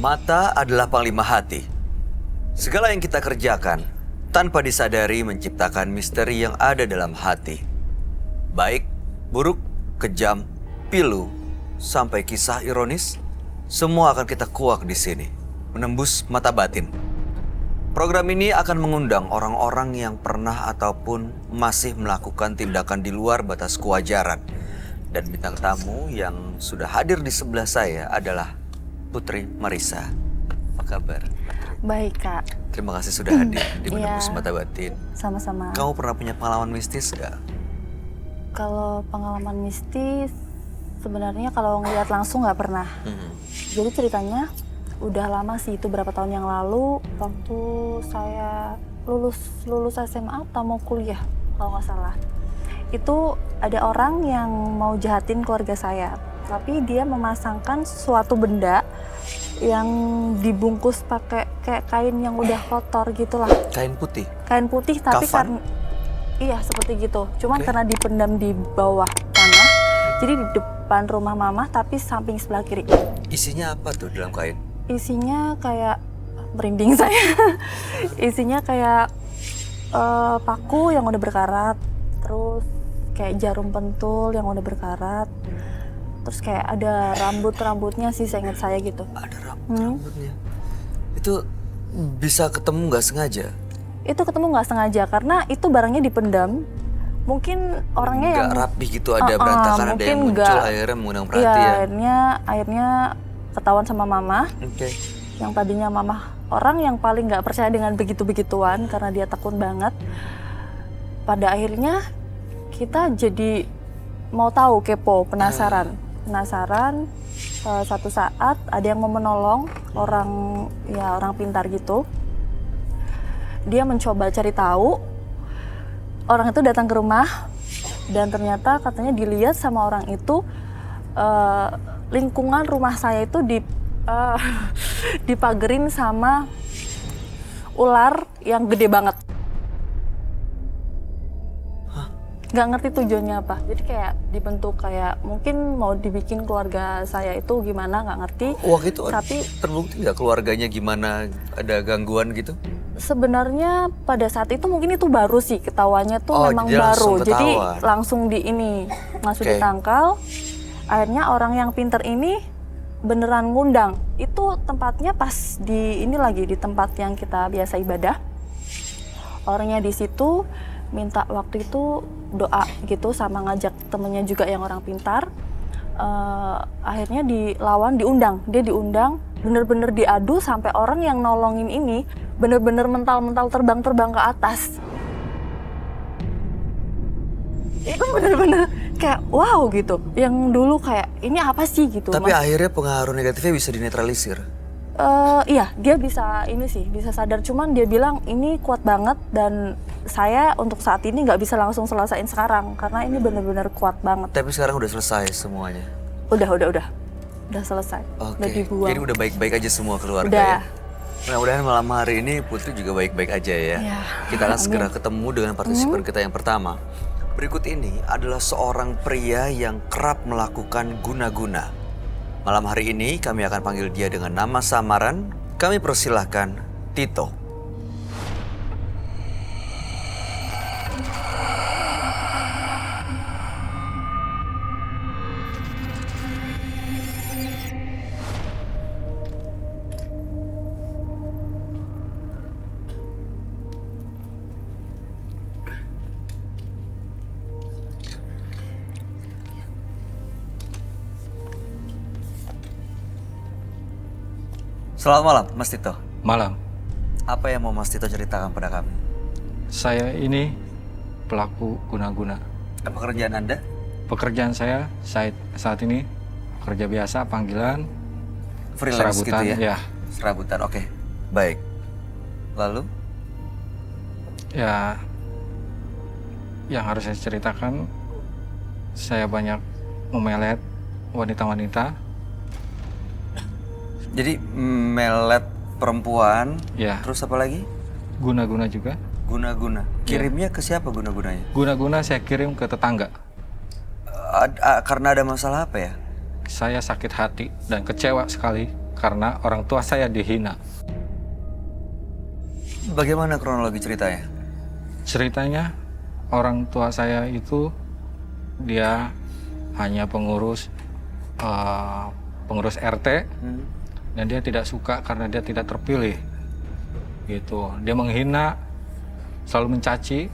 Mata adalah panglima hati. Segala yang kita kerjakan tanpa disadari menciptakan misteri yang ada dalam hati. Baik, buruk, kejam, pilu, sampai kisah ironis, semua akan kita kuak di sini, menembus mata batin. Program ini akan mengundang orang-orang yang pernah ataupun masih melakukan tindakan di luar batas kewajaran. Dan bintang tamu yang sudah hadir di sebelah saya adalah Putri Marissa. Apa kabar? Baik, Kak. Terima kasih sudah hadir di Menembus Mata Batin. Sama-sama. Kamu pernah punya pengalaman mistis nggak? Kalau pengalaman mistis, sebenarnya kalau ngeliat langsung nggak pernah. Jadi ceritanya udah lama sih, itu berapa tahun yang lalu, waktu saya lulus SMA atau mau kuliah, kalau nggak salah. Itu ada orang yang mau jahatin keluarga saya, tapi dia memasangkan suatu benda yang dibungkus pakai kayak kain yang udah kotor gitulah. Kain putih? Kain putih, tapi Kafan? iya seperti gitu. Cuman karena dipendam di bawah tanah, jadi di depan rumah mama tapi samping sebelah kiri. Isinya apa tuh dalam kain? Isinya kayak, merinding saya. Isinya kayak paku yang udah berkarat, terus kayak jarum pentul yang udah berkarat, terus kayak ada rambutnya sih, seingat saya gitu. Ada rambutnya. Itu bisa ketemu nggak sengaja? Itu ketemu nggak sengaja karena itu barangnya dipendam. Mungkin orangnya yang nggak rapi gitu, ada berantakan, ada yang muncul, akhirnya mengundang perhatian. Iya, akhirnya ketahuan sama mama. Yang tadinya mama orang yang paling nggak percaya dengan begitu-begituan karena dia takut banget. Pada akhirnya kita jadi mau tahu, kepo, penasaran. Satu saat ada yang mau menolong, orang pintar gitu. Dia mencoba cari tahu. Orang itu datang ke rumah dan ternyata katanya dilihat sama orang itu, lingkungan rumah saya itu dipagerin sama ular yang gede banget. Nggak ngerti tujuannya apa. Jadi kayak dibentuk kayak mungkin mau dibikin keluarga saya itu gimana, nggak ngerti. Waktu itu tapi terbukti nggak keluarganya gimana, ada gangguan gitu? Sebenarnya pada saat itu mungkin itu baru sih, ketahuannya tuh memang baru. Jadi langsung ditangkal. Akhirnya orang yang pinter ini beneran ngundang. Itu tempatnya pas di tempat yang kita biasa ibadah. Orangnya di situ minta waktu itu doa gitu sama ngajak temennya juga yang orang pintar. Akhirnya diundang. Dia diundang, bener-bener diadu sampai orang yang nolongin ini bener-bener mental-mental terbang ke atas. Itu bener-bener kayak wow gitu. Yang dulu kayak ini apa sih gitu. Tapi akhirnya pengaruh negatifnya bisa dinetralisir. Iya, dia bisa sadar. Cuman dia bilang ini kuat banget dan saya untuk saat ini nggak bisa langsung selesaiin sekarang karena ini benar-benar kuat banget. Tapi sekarang udah selesai semuanya? Udah selesai. Udah dibuang. Jadi udah baik-baik aja semua keluarga udah. Ya? Mudah-mudahan malam hari ini Putri juga baik-baik aja ya. Kita akan segera ketemu dengan partisipan kita yang pertama. Berikut ini adalah seorang pria yang kerap melakukan guna-guna. Malam hari ini kami akan panggil dia dengan nama samaran. Kami persilahkan Tito. Selamat malam, Mas Tito. Malam. Apa yang mau Mas Tito ceritakan pada kami? Saya ini pelaku guna-guna. Pekerjaan Anda? Pekerjaan saya saat ini kerja biasa, panggilan, freelance serabutan, gitu ya? Serabutan, oke. Baik. Lalu? Ya, yang harus saya ceritakan, saya banyak memelet wanita-wanita. Jadi melet perempuan, ya. Terus apa lagi? Guna-guna juga. Guna-guna. Kirimnya ke siapa guna-gunanya? Guna-guna saya kirim ke tetangga. Karena ada masalah apa ya? Saya sakit hati dan kecewa sekali karena orang tua saya dihina. Bagaimana kronologi ceritanya? Ceritanya orang tua saya itu dia hanya pengurus RT dan dia tidak suka karena dia tidak terpilih. Gitu. Dia menghina, selalu mencaci,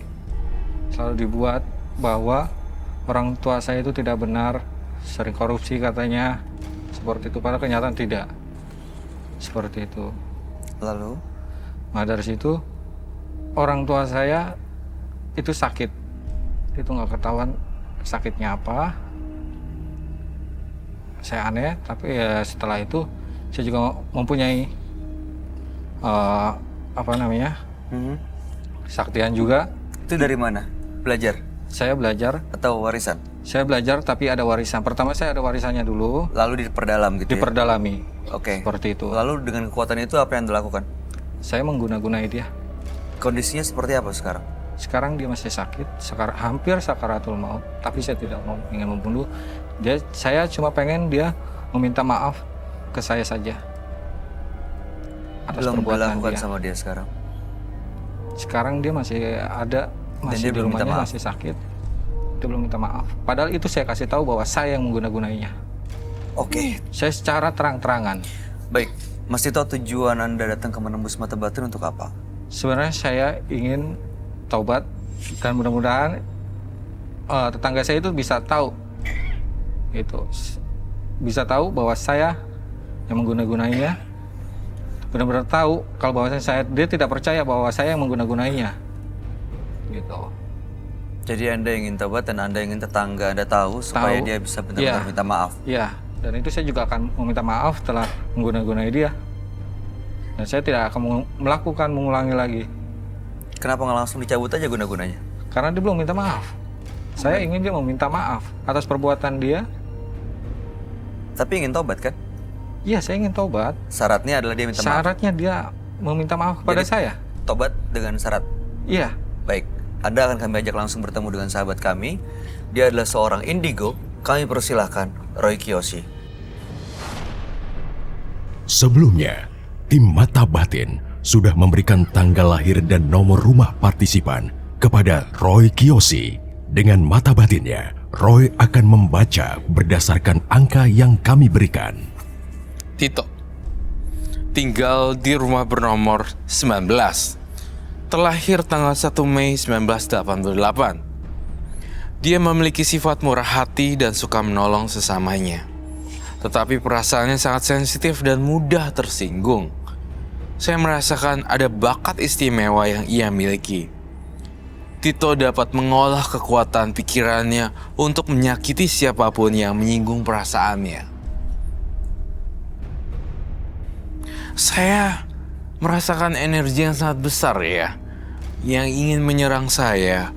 selalu dibuat bahwa orang tua saya itu tidak benar, sering korupsi katanya, seperti itu. Padahal kenyataan tidak seperti itu. Lalu? Nah dari situ orang tua saya itu sakit, itu nggak ketahuan sakitnya apa. Saya aneh, tapi ya setelah itu saya juga mempunyai kesaktian juga. Itu dari mana? Belajar? Saya belajar. Atau warisan? Saya belajar tapi ada warisan. Pertama saya ada warisannya dulu. Lalu diperdalam gitu Diperdalami. Oke. Seperti itu. Lalu dengan kekuatan itu apa yang dilakukan? Saya mengguna-gunai dia. Kondisinya seperti apa sekarang? Sekarang dia masih sakit, hampir sakaratul maut. Tapi saya tidak ingin membunuh. Saya cuma pengen dia meminta maaf ke saya saja. Atas Belum perbuatan dilakukan dia. sama dia sekarang? Sekarang dia masih ada, masih di rumahnya, masih sakit. Dia belum minta maaf. Padahal itu saya kasih tahu bahwa saya yang mengguna-gunainya. Oke. Saya secara terang-terangan. Baik, Mas Tito, tujuan Anda datang ke Menembus Mata Batin untuk apa? Sebenarnya saya ingin taubat dan mudah-mudahan tetangga saya itu bisa tahu, bisa tahu bahwa saya yang mengguna-gunainya, benar-benar tahu kalau bahwa dia tidak percaya bahwa saya yang mengguna-gunainya, gitu. Jadi Anda ingin taubat dan Anda ingin tetangga Anda tahu supaya dia bisa benar-benar minta maaf. Iya, dan itu saya juga akan meminta maaf setelah mengguna-gunai dia. Dan saya tidak akan mengulangi lagi. Kenapa nggak langsung dicabut aja guna-gunanya? Karena dia belum minta maaf. Saya ingin dia meminta maaf atas perbuatan dia. Tapi ingin taubat kan? Iya, saya ingin taubat. Syaratnya adalah dia minta maaf? Syaratnya dia meminta maaf kepada saya. Taubat dengan syarat? Iya. Baik, Anda akan kami ajak langsung bertemu dengan sahabat kami. Dia adalah seorang indigo. Kami persilahkan Roy Kiyoshi. Sebelumnya, tim Mata Batin sudah memberikan tanggal lahir dan nomor rumah partisipan kepada Roy Kiyoshi. Dengan mata batinnya, Roy akan membaca berdasarkan angka yang kami berikan. Tito, tinggal di rumah bernomor 19, terlahir tanggal 1 Mei 1988. Dia memiliki sifat murah hati dan suka menolong sesamanya. Tetapi perasaannya sangat sensitif dan mudah tersinggung. Saya merasakan ada bakat istimewa yang ia miliki. Tito dapat mengolah kekuatan pikirannya untuk menyakiti siapapun yang menyinggung perasaannya. Saya merasakan energi yang sangat besar ya, yang ingin menyerang saya,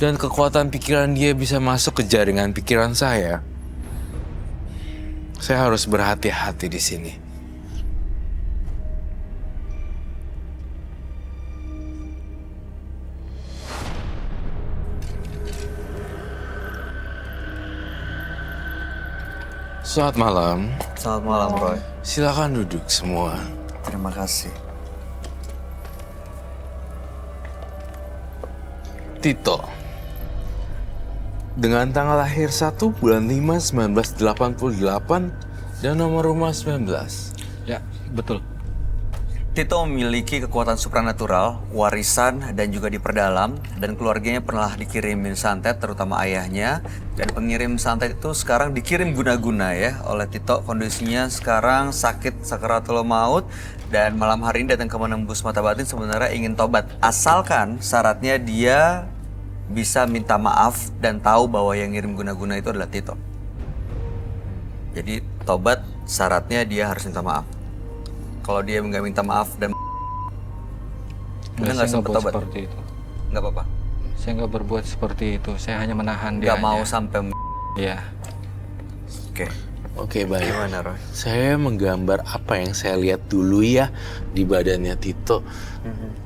dan kekuatan pikiran dia bisa masuk ke jaringan pikiran saya. Saya harus berhati-hati di sini. Selamat malam. Selamat malam, Roy. Silakan duduk semua. Terima kasih. Tito, dengan tanggal lahir 1 bulan 5 1988 dan nomor rumah 19. Ya, betul. Tito memiliki kekuatan supranatural, warisan, dan juga diperdalam. Dan keluarganya pernah dikirimin santet, terutama ayahnya. Dan pengirim santet itu sekarang dikirim guna-guna ya oleh Tito. Kondisinya sekarang sakit sakaratul maut. Dan malam hari ini datang ke Menembus Mata Batin sebenarnya ingin tobat. Asalkan syaratnya dia bisa minta maaf dan tahu bahwa yang ngirim guna-guna itu adalah Tito. Jadi tobat syaratnya dia harus minta maaf. Kalau dia nggak minta maaf dan nggak sempat tobat seperti itu. Nggak apa-apa. Saya nggak berbuat seperti itu. Saya hanya menahan dia. Nggak mau sampai. Iya. Oke, baik. Gimana, Roy? Saya menggambar apa yang saya lihat dulu ya di badannya Tito.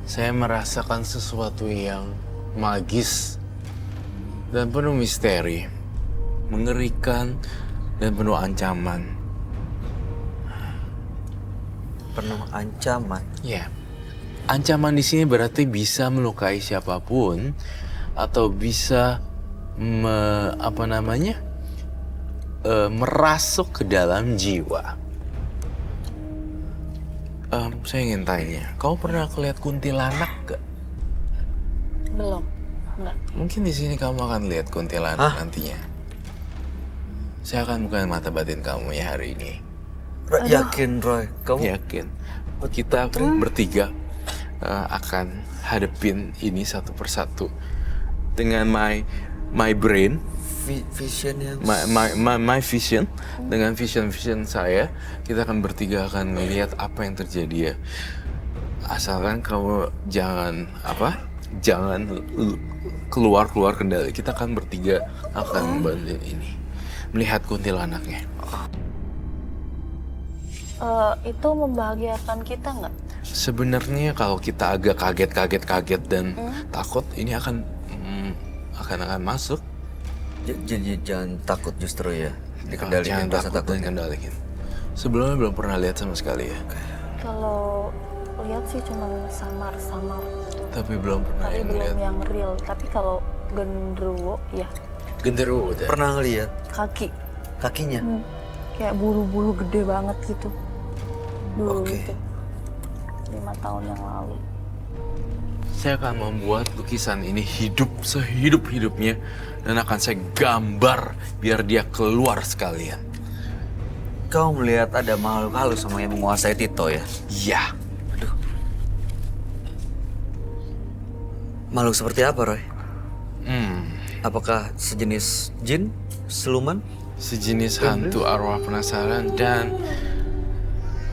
Saya merasakan sesuatu yang magis dan penuh misteri, mengerikan dan penuh ancaman. Penuh ancaman. Ya. Ancaman di sini berarti bisa melukai siapapun atau bisa merasuk ke dalam jiwa. Saya ingin tanya, kau pernah lihat kuntilanak gak? Belum. Enggak. Mungkin di sini kamu akan lihat kuntilanak nantinya. Saya akan bukain mata batin kamu ya hari ini. Yakin Roy? Kamu Yakin? Kita bertiga akan hadepin ini satu persatu dengan my brain, vision yang my vision, dengan vision saya, kita akan bertiga akan melihat apa yang terjadi ya. Asalkan kamu jangan keluar kendali. Kita akan bertiga akan membantu ini, melihat kuntilanaknya. Itu membahagiakan kita nggak? Sebenarnya kalau kita agak kaget dan takut, ini akan masuk. Jadi jangan takut justru ya. Dikendalikan, Jangan takut dan kendalikan. Sebelumnya belum pernah lihat sama sekali ya. Kalau lihat sih cuma samar-samar. Tapi belum pernah Tapi yang belum lihat. yang real. Tapi kalau genderuwo, ya Genderuwo udah. Pernah ngeliat kaki. kakinya? Kayak bulu-bulu gede banget gitu. Dulu Oke. gitu. 5 tahun yang lalu. Saya akan membuat lukisan ini hidup sehidup-hidupnya dan akan saya gambar biar dia keluar sekalian. Kau melihat ada makhluk halus sama yang menguasai Tito ya? Iya. Makhluk seperti apa Roy? Hmm, Apakah sejenis jin, siluman? sejenis hantu arwah penasaran dan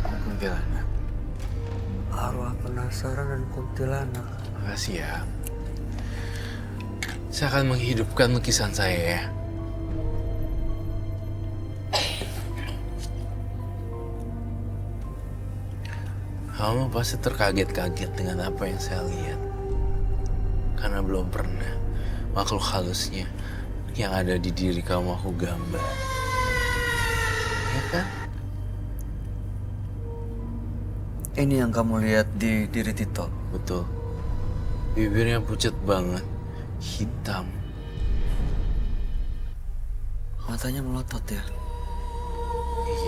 kuntilanak. Arwah penasaran dan kuntilanak. Makasih ya. Saya akan menghidupkan lukisan saya ya. Kamu pasti terkaget-kaget dengan apa yang saya lihat. Karena belum pernah makhluk halusnya yang ada di diri kamu aku gambar. Ya kan? Ini yang kamu lihat di diri Tito. Betul. Bibirnya pucat banget. Hitam. Matanya melotot ya.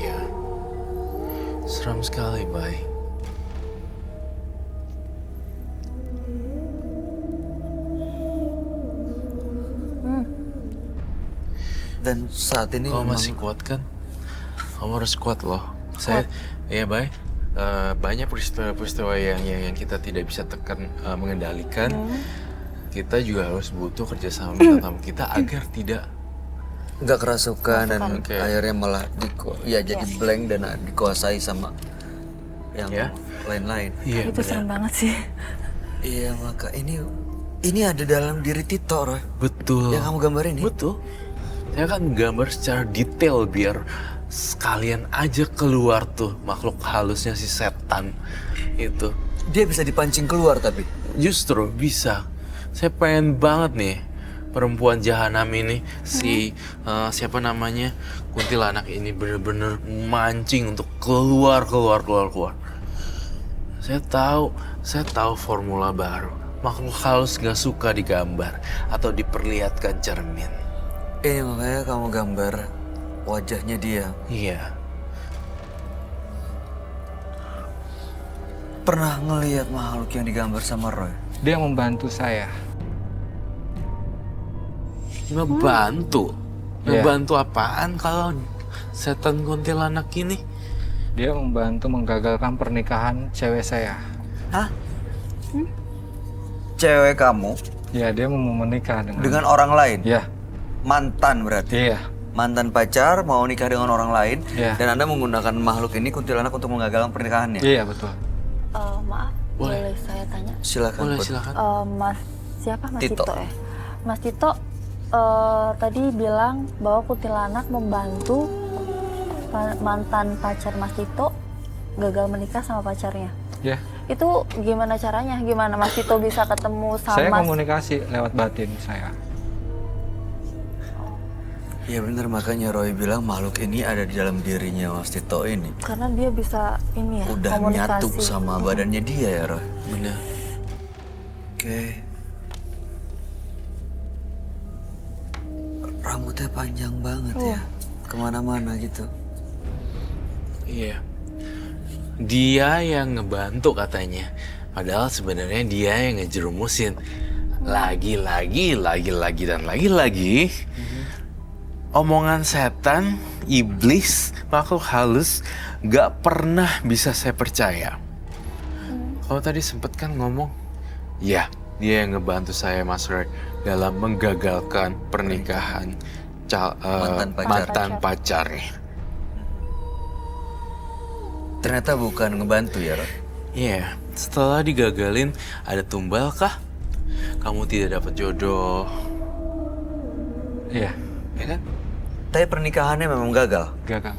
Iya. Seram sekali, Bay. Dan saat ini Kamu memang- masih kuat kan? Kamu harus kuat loh. Saya, ya Bay. Banyak peristiwa-peristiwa yang kita tidak bisa tekan mengendalikan. Kita juga harus butuh kerjasama bintang tamu kita agar tidak nggak kerasukan dan Oke. akhirnya malah jadi blank dan dikuasai sama yang Ya. lain-lain. Iya, Itu serem banget sih. Iya maka ini ada dalam diri Tito Roy. betul. Yang kamu gambar ini. Betul. Saya akan menggambar secara detail biar sekalian aja keluar tuh makhluk halusnya si setan itu. Dia bisa dipancing keluar tapi. Justru bisa. Saya pengen banget nih perempuan jahanam ini siapa namanya kuntilanak ini bener-bener mancing untuk keluar. Saya tahu formula baru. Makhluk halus gak suka digambar atau diperlihatkan cermin. Ini makanya kamu gambar wajahnya dia. Iya. Pernah ngelihat makhluk yang digambar sama Roy? Dia membantu saya. Ngebantu. Iya. Ngebantu apaan kalau setan kuntilanak ini? Dia membantu menggagalkan pernikahan cewek saya. Hah? Cewek kamu Ya, dia mau menikah dengan orang lain? Ya, Mantan berarti? iya. Mantan pacar mau nikah dengan orang lain Iya. dan Anda menggunakan makhluk ini kuntilanak untuk menggagalkan pernikahannya? Iya, betul. Maaf, Boleh. boleh saya tanya? Silakan. Boleh Put. silakan. Mas siapa Mas Tito. Tito ya? Mas Tito tadi bilang bahwa kuntilanak membantu mantan pacar Mas Tito gagal menikah sama pacarnya. Ya, Itu gimana caranya? Gimana Mas Tito bisa ketemu sama saya komunikasi lewat batin saya. Ya bener, makanya Roy bilang makhluk ini ada di dalam dirinya Mas Tito ini. Karena dia bisa ini ya, Udah komunikasi. nyatu sama badannya dia ya Roy. Benar. Oke. Rambutnya panjang banget ya. Kemana-mana gitu. Iya. Dia yang ngebantu katanya. Padahal sebenarnya dia yang ngejerumusin. Lagi-lagi dan lagi-lagi. Omongan setan, iblis, makhluk halus gak pernah bisa saya percaya. Kalau tadi sempet kan ngomong, ya dia yang ngebantu saya Mas Roy dalam menggagalkan pernikahan mantan pacarnya. Ternyata bukan ngebantu ya Roy. Iya, setelah digagalin ada tumbal kah? Kamu tidak dapat jodoh, Iya, ya kan? Tapi pernikahannya memang gagal. gagal.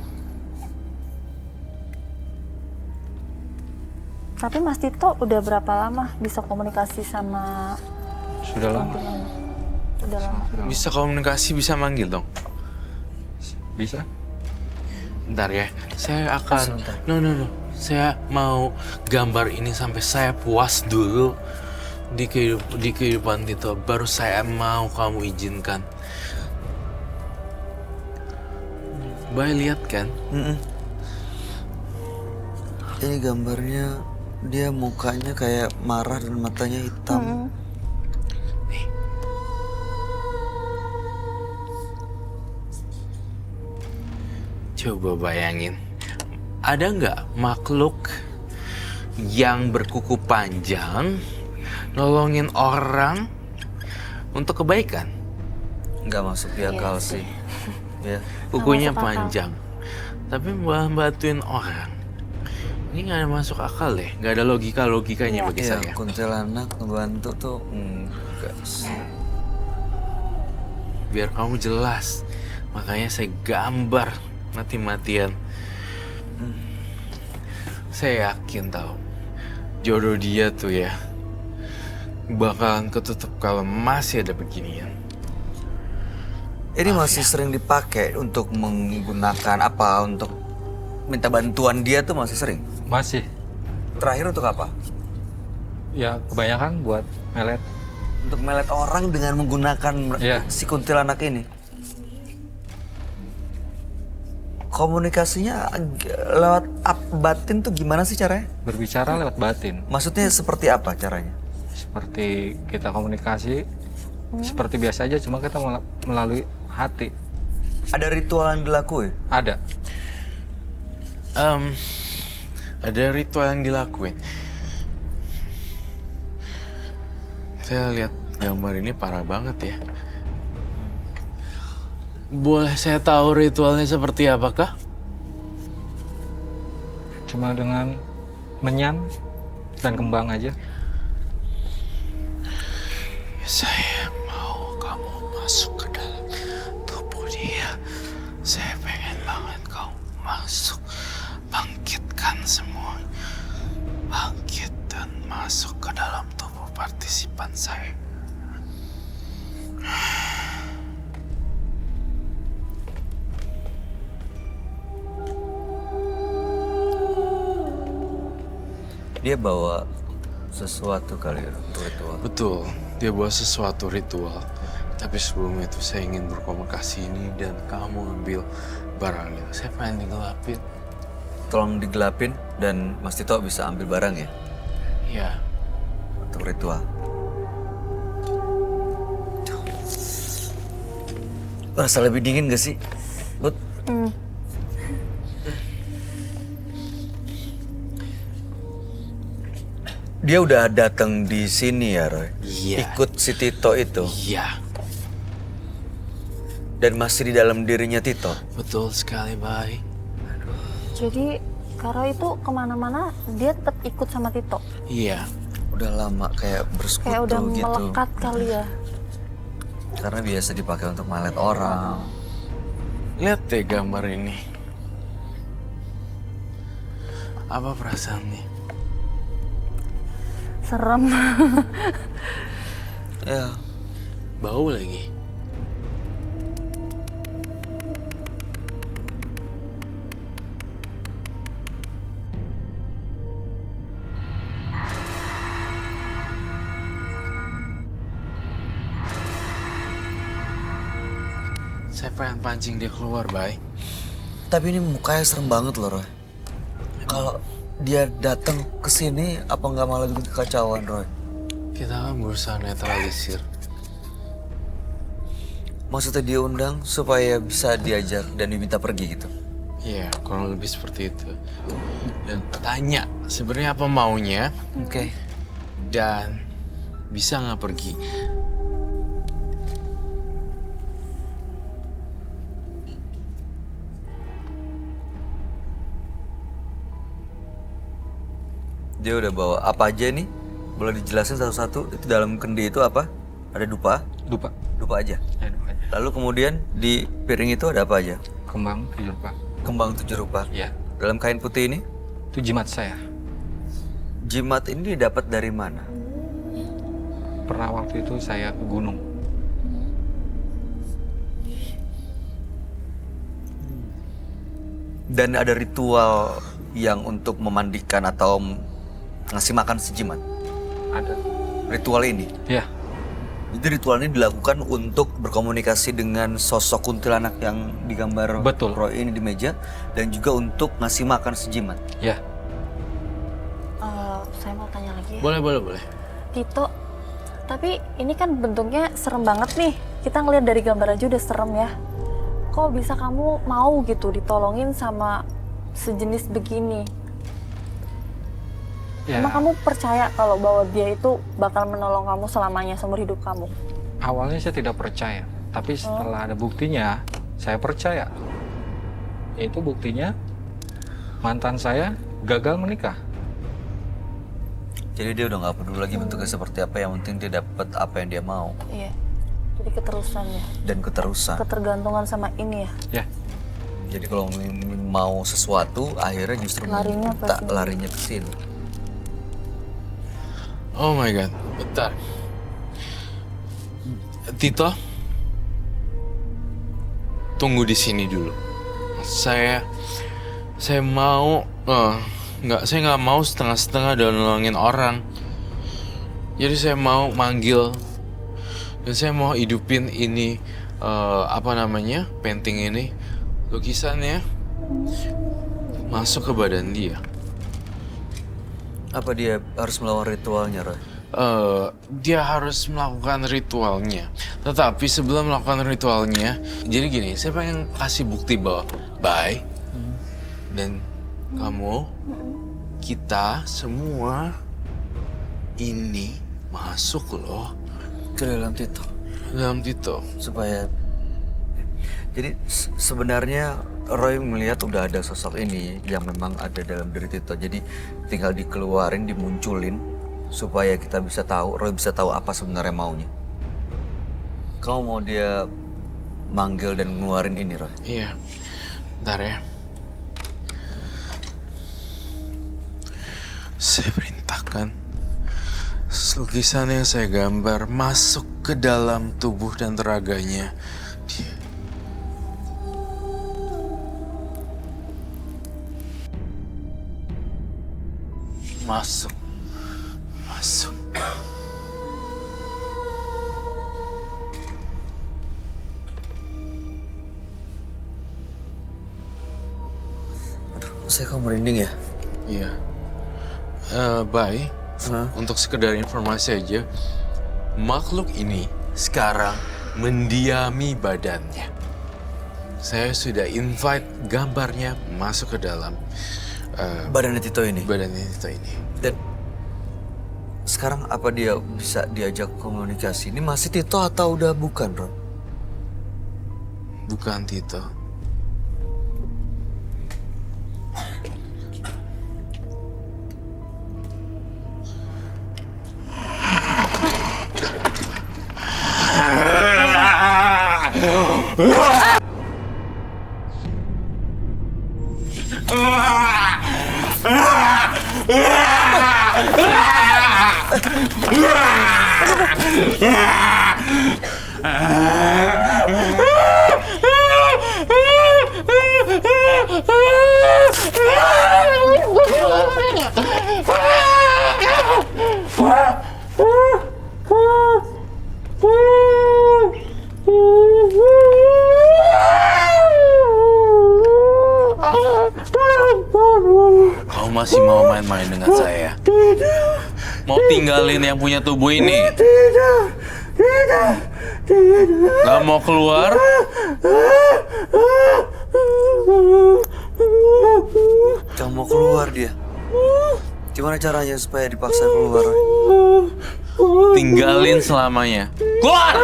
Tapi Mas Tito udah berapa lama bisa komunikasi sama Sudah lama. udah lama? Bisa komunikasi, bisa manggil dong. Bisa? Bentar ya, saya akan... No. Saya mau gambar ini sampai saya puas dulu di kehidupan Tito. Baru saya mau kamu izinkan. Bay, lihat kan? Ini gambarnya dia mukanya kayak marah dan matanya hitam. Nih. Coba bayangin, ada nggak makhluk yang berkuku panjang nolongin orang untuk kebaikan? Nggak masuk di akal sih. Ya. Kukunya masuk akal. panjang, tapi malah bantuin orang. Ini nggak ada masuk akal deh, nggak ada logikanya bagi Iya, saya. kuntilanak ngebantu tuh enggak sih. Biar kamu jelas, makanya saya gambar mati-matian. Saya yakin tau, jodoh dia tuh ya bakalan ketutup kalau masih ada beginian. Ini masih sering dipakai untuk menggunakan apa? Untuk minta bantuan dia tuh masih sering. Masih. Terakhir untuk apa? Ya kebanyakan buat melet. Untuk melet orang dengan menggunakan Iya. si kuntilanak ini. Komunikasinya lewat batin tuh gimana sih caranya? Berbicara lewat batin. Maksudnya seperti apa caranya? Seperti kita komunikasi seperti biasa aja, cuma kita melalui hati. Ada ritual yang dilakuin? Ada. Ada ritual yang dilakuin. Saya lihat gambar ini parah banget ya. Boleh saya tahu ritualnya seperti apakah? Cuma dengan menyan dan kembang aja. Saya mau kamu masuk ke dalam tubuh dia. Saya pengen banget kau masuk. Bangkitkan semua. Bangkit dan masuk ke dalam tubuh partisipan saya. Dia bawa sesuatu kali ya, ritual. Betul, dia bawa sesuatu ritual. Tapi sebelum itu saya ingin berkomunikasi ini dan kamu ambil barang itu. Saya pengen digelapin. Tolong digelapin dan Mas Tito bisa ambil barang ya Ya, untuk ritual. Rasa lebih dingin gak sih, Bud? Dia udah datang di sini ya, Roy? Iya. Ikut si Tito itu iya, dan masih di dalam dirinya Tito. betul sekali, Bay. Jadi Karo itu kemana-mana dia tetap ikut sama Tito. Iya, Udah lama kayak bersekutu Kayak udah gitu. melekat kali ya. Karena biasa dipakai untuk malet orang. lihat deh gambar ini. Apa perasaannya? Serem. Ya, Bau lagi. Saya pengen pancing dia keluar, Bay. Tapi ini mukanya serem banget loh, Roy. Kalau dia datang ke sini, apa nggak malah bikin kekacauan, Roy? Kita kan berusaha netralisir. Maksudnya dia undang supaya bisa diajar dan diminta pergi gitu? Iya, kurang lebih seperti itu. Dan tanya sebenarnya apa maunya. Oke. Dan bisa nggak pergi. Dia udah bawa apa aja nih? Boleh dijelasin satu-satu? Itu dalam kendi itu apa? Ada dupa? Dupa. Dupa aja. Ya, dupa aja. Lalu kemudian di piring itu ada apa aja? Kembang 7 rupa. Kembang 7 rupa. Ya. Dalam kain putih ini? Itu jimat saya. Jimat ini didapat dari mana? Pernah waktu itu saya ke gunung. Dan ada ritual yang untuk memandikan atau ngasih makan si jimat? Ada. Ritual ini? Ya. Jadi ritual ini dilakukan untuk berkomunikasi dengan sosok kuntilanak yang digambar Betul. Roy ini di meja, dan juga untuk ngasih makan si jimat. Ya. Saya mau tanya lagi ya. Boleh. Tito, tapi ini kan bentuknya serem banget nih. Kita ngeliat dari gambar aja udah serem ya. Kok bisa kamu mau gitu ditolongin sama sejenis begini? Ya. Emang kamu percaya kalau bahwa dia itu bakal menolong kamu selamanya seumur hidup kamu? Awalnya saya tidak percaya, tapi setelah ada buktinya, saya percaya. Yaitu buktinya mantan saya gagal menikah. Jadi dia udah nggak peduli lagi bentuknya seperti apa, yang penting dia dapat apa yang dia mau. Iya. Jadi keterusan ya. Dan keterusan. Ketergantungan sama ini ya. Ya. Jadi kalau mau sesuatu, akhirnya justru Larinya ke tak sini. larinya ke sini. Oh my god, bentar. Tito, tunggu di sini dulu. Saya mau, saya nggak mau setengah-setengah dan nolongin orang. Jadi saya mau manggil dan saya mau hidupin ini, painting ini, lukisannya masuk ke badan dia. Apa dia harus melawan ritualnya, Roy? Dia harus melakukan ritualnya. Tetapi sebelum melakukan ritualnya, jadi gini, saya pengen kasih bukti bahwa Bay dan kamu, kita semua ini masuk loh Ke dalam Tito. dalam Tito. Supaya... Jadi sebenarnya Roy melihat udah ada sosok ini yang memang ada dalam diri Tito. Jadi tinggal dikeluarin, dimunculin supaya kita bisa tahu, Roy bisa tahu apa sebenarnya maunya. Kamu mau dia manggil dan ngeluarin ini, Roy? Iya, bentar ya. Saya perintahkan lukisan yang saya gambar masuk ke dalam tubuh dan raganya dia. Masuk. Saya kok merinding ya? Iya. Bay, untuk sekedar informasi aja, makhluk ini sekarang mendiami badannya. Saya sudah invite gambarnya masuk ke dalam Badannya Tito ini? badannya Tito ini. Dan sekarang apa dia bisa diajak komunikasi? Ini masih Tito atau udah bukan, Roy? Bukan Tito. masih mau main-main dengan saya? Mau tinggalin yang punya tubuh ini? Gak mau keluar? Gak mau keluar dia. Gimana caranya supaya dipaksa keluar? Tinggalin selamanya. Keluar!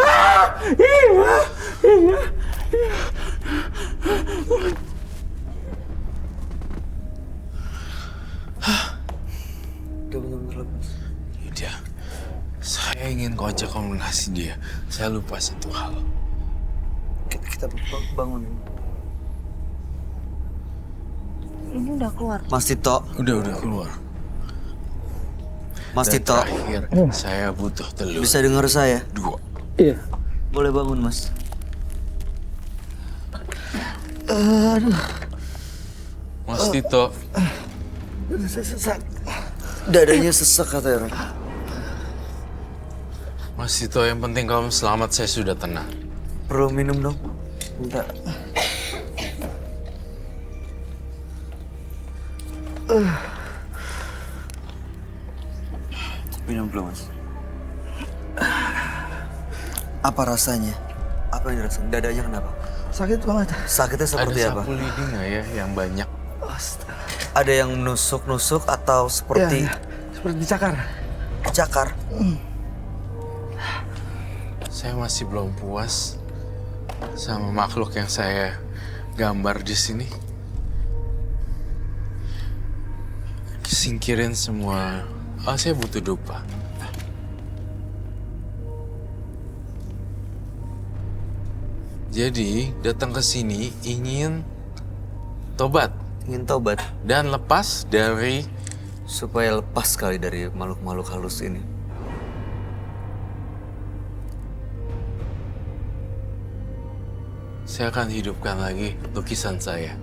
Udah bener-bener lepas. Udah, saya ingin kau ajak komunikasi dia. Saya lupa satu hal. Kita bangun. Ini udah keluar. Mas Tito, Udah keluar. Mas Dan Tito, terakhir, saya butuh telur. bisa dengar saya? 2. Boleh bangun, Mas. Mas Tito, Dadanya sesak katanya. Mas Tito, yang penting kamu selamat, saya sudah tenang. Perlu minum dong? Bentar. Minum dulu, Mas. Apa rasanya? Apa yang dirasain? Dadanya kenapa? Sakit banget. Sakitnya seperti Ada apa? sapu lidi nggak ya yang banyak? Ada yang nusuk-nusuk atau seperti Ya, seperti dicakar. cakar? Saya masih belum puas sama makhluk yang saya gambar di sini. Singkirin semua. Oh, saya butuh dupa. Jadi, datang ke sini ingin tobat Ingin tobat dan lepas dari supaya lepas kali dari makhluk-makhluk halus ini. saya akan hidupkan lagi lukisan saya.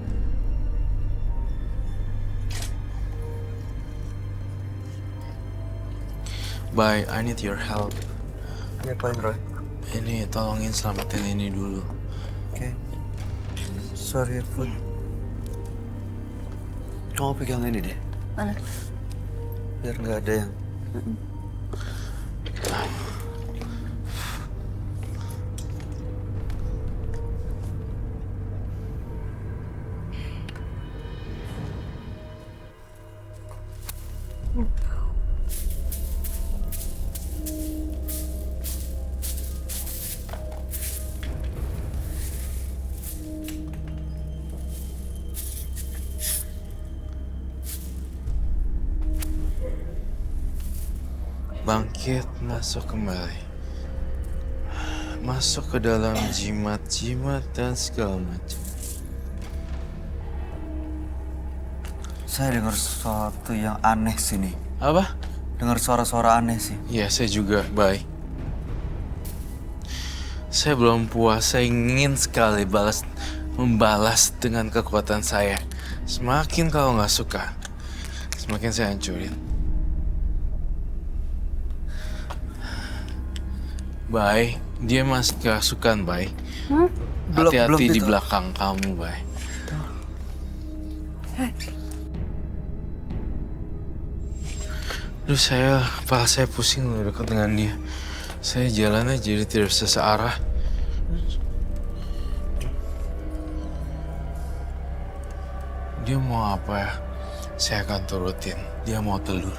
Bye, I need your help. Ngapain, Roy? Ini tolongin selamatin ini dulu. Oke. Sorry, Put. Kamu pegang ini deh. Mana? Biar nggak ada yang... Bangkit, masuk kembali. Masuk ke dalam jimat-jimat dan segala macam. Saya dengar sesuatu yang aneh sini. Apa? Dengar suara-suara aneh sih. Iya, saya juga. Bye. Saya belum puas. Saya ingin sekali membalas dengan kekuatan saya. Semakin kau nggak suka, semakin saya hancurin. Bye. Dia masih kasukan, Bye. Belum Hati-hati di itu. belakang kamu, Bye. Duh, kepala saya pusing loh dekat dengan dia. Saya jalannya jadi tidak bisa searah. Dia mau apa ya? Saya akan turutin. Dia mau telur.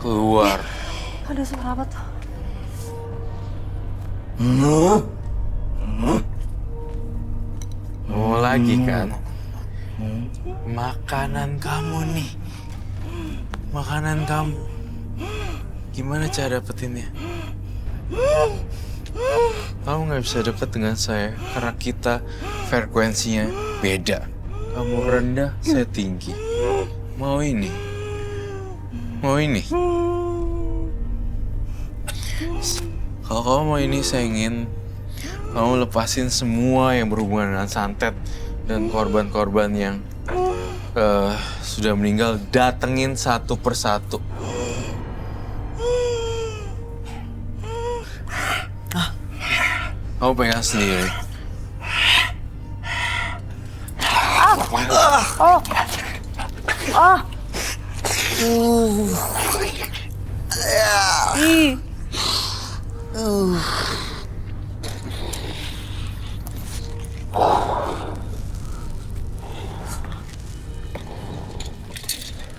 Keluar. Ada suara apa tuh? Mau lagi kan? Makanan kamu nih. Makanan kamu. Gimana cara dapetinnya? Kamu nggak bisa deket dengan saya karena kita frekuensinya beda. Kamu rendah, saya tinggi. Mau ini? Mau ini? Kalau kamu mau ini, saya ingin kamu lepasin semua yang berhubungan dengan santet dan korban-korban yang sudah meninggal. Datengin satu persatu. Kamu pegang sendiri. Ih.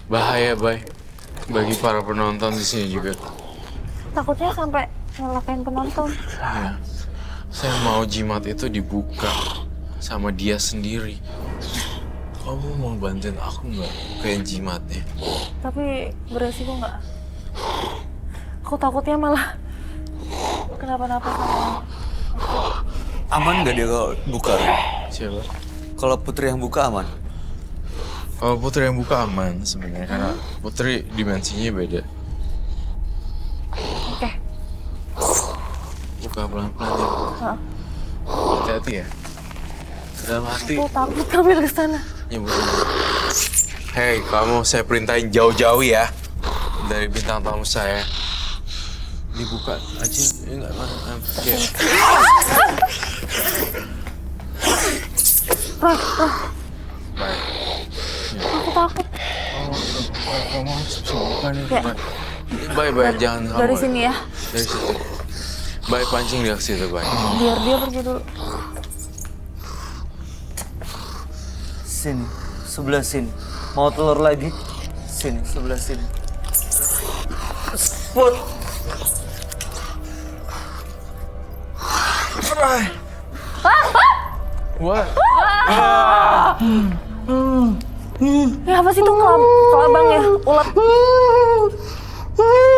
Bahaya, Bay. Bagi para penonton di sini juga. Takutnya sampai ngelakain penonton. Ya. Saya mau jimat itu dibuka sama dia sendiri. Kamu mau bantuin aku nggak bukain jimatnya? Tapi beresiko nggak? Aku takutnya malah kenapa-napa sama. Aman nggak dia kalau buka? Siapa? Kalau Putri yang buka aman? Kalau Putri yang buka aman sebenarnya karena Putri dimensinya beda. Oke. Buka pelan-pelan ya. Hah. Hati-hati ya. Dalam hati Aku takut ngambil ke sana. nyebut. Hei, kamu saya perintahin jauh-jauh ya dari bintang tamu saya. Dibuka aja, ya nggak apa-apa. Oke. Baik. Aku takut. Kamu harus bisa buka nih. Ya. Baik, jangan Dari kamu- sini ya. Dari situ. Baik, pancing dia ke situ, baik. Biar dia pergi dulu. Sini, sebelah sini. Mau telur lagi? Sini, sebelah sini. Put. Wah, Ya apa sih itu kelabang ya? Ulat.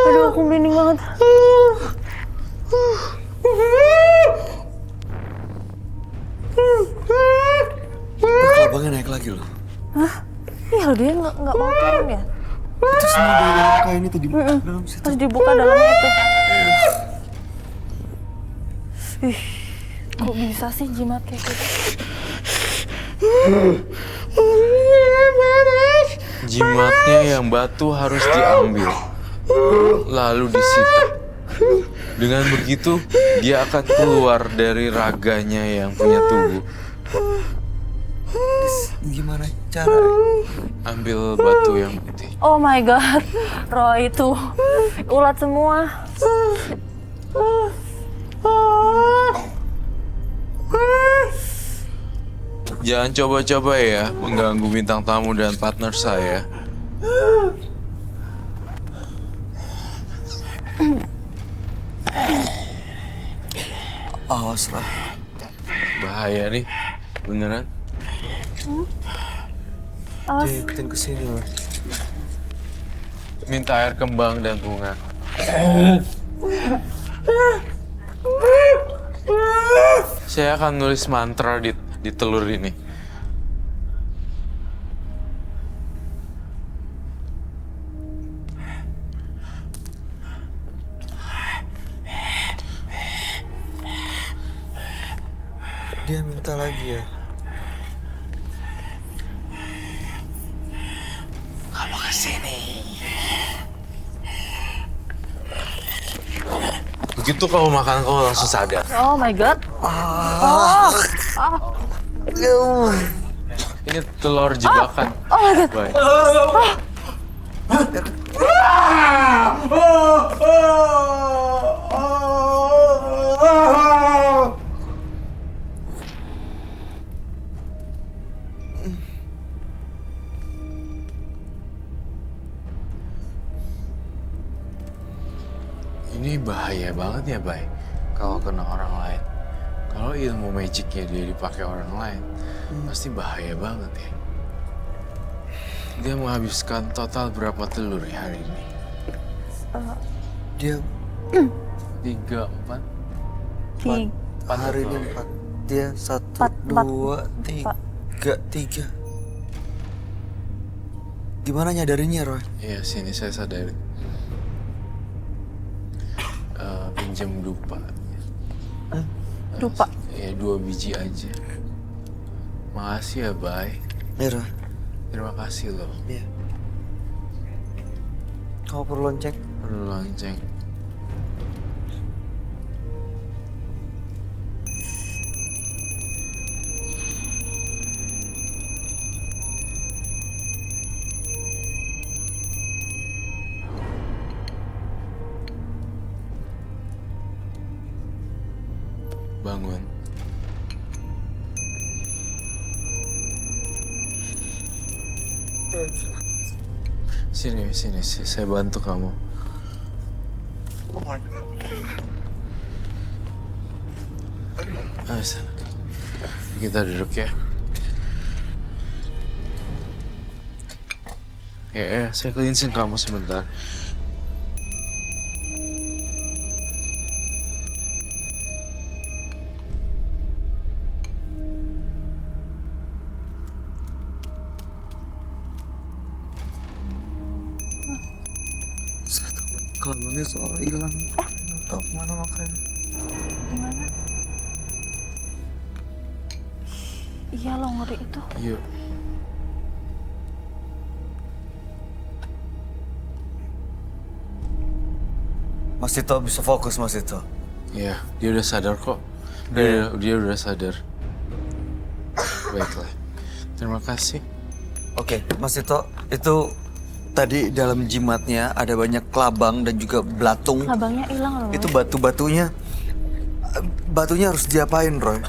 Aduh, aku merinding banget. Kelabangnya naik lagi loh. Iya dia nggak mau turun ya? Itu semua dari kain itu di dalam situ. Pas dibuka dalamnya itu. Ih, kok bisa sih jimat kayak gitu? jimatnya yang batu harus diambil, lalu disita. Dengan begitu, dia akan keluar dari raganya yang punya tubuh. Gimana cara? Ambil batu yang putih. Oh my god, Roy itu ulat semua. Jangan coba-coba ya mengganggu bintang tamu dan partner saya. Awas lah. Bahaya nih, beneran. Awas. Ikutin ke sini loh. Minta air kembang dan bunga. Saya akan nulis mantra di telur ini. Dia minta lagi ya. Kamu kesini. Begitu kamu makan, kamu langsung sadar. Oh my god. Ini telur jebakan. Oh my god. Baik. Ini bahaya banget ya, Bay. Kalau kena orang lain. Kalau ilmu magicnya dia dipakai orang lain, pasti bahaya banget ya. Dia menghabiskan total berapa telur ya hari ini? Dia 3, 4? hari ini 4. Dia 1, Empat, 2, 3. Gimana nyadarinnya, Roy? Iya, sini saya sadarin. Pinjam dupa. Dupa. Ya, 2 biji aja. Makasih ya, Bay. Iya, Roy. Terima kasih loh. Iya. Kamu perlu lonceng? Perlu lonceng. bangun. Sini, saya bantu kamu. Ayo, sana. Kita duduk ya. Ya, saya cleansing kamu sebentar. Kalungnya soal hilang. Tahu mana makanya? Gimana? Iya lo ngeri itu. Yuk. Mas Tito bisa fokus, Mas Tito. Ya, dia udah sadar kok. Dia udah sadar. Baiklah. Terima kasih. Oke, Mas Tito, itu tadi dalam jimatnya ada banyak kelabang dan juga belatung. Abangnya hilang loh. Itu batunya harus diapain, Roy?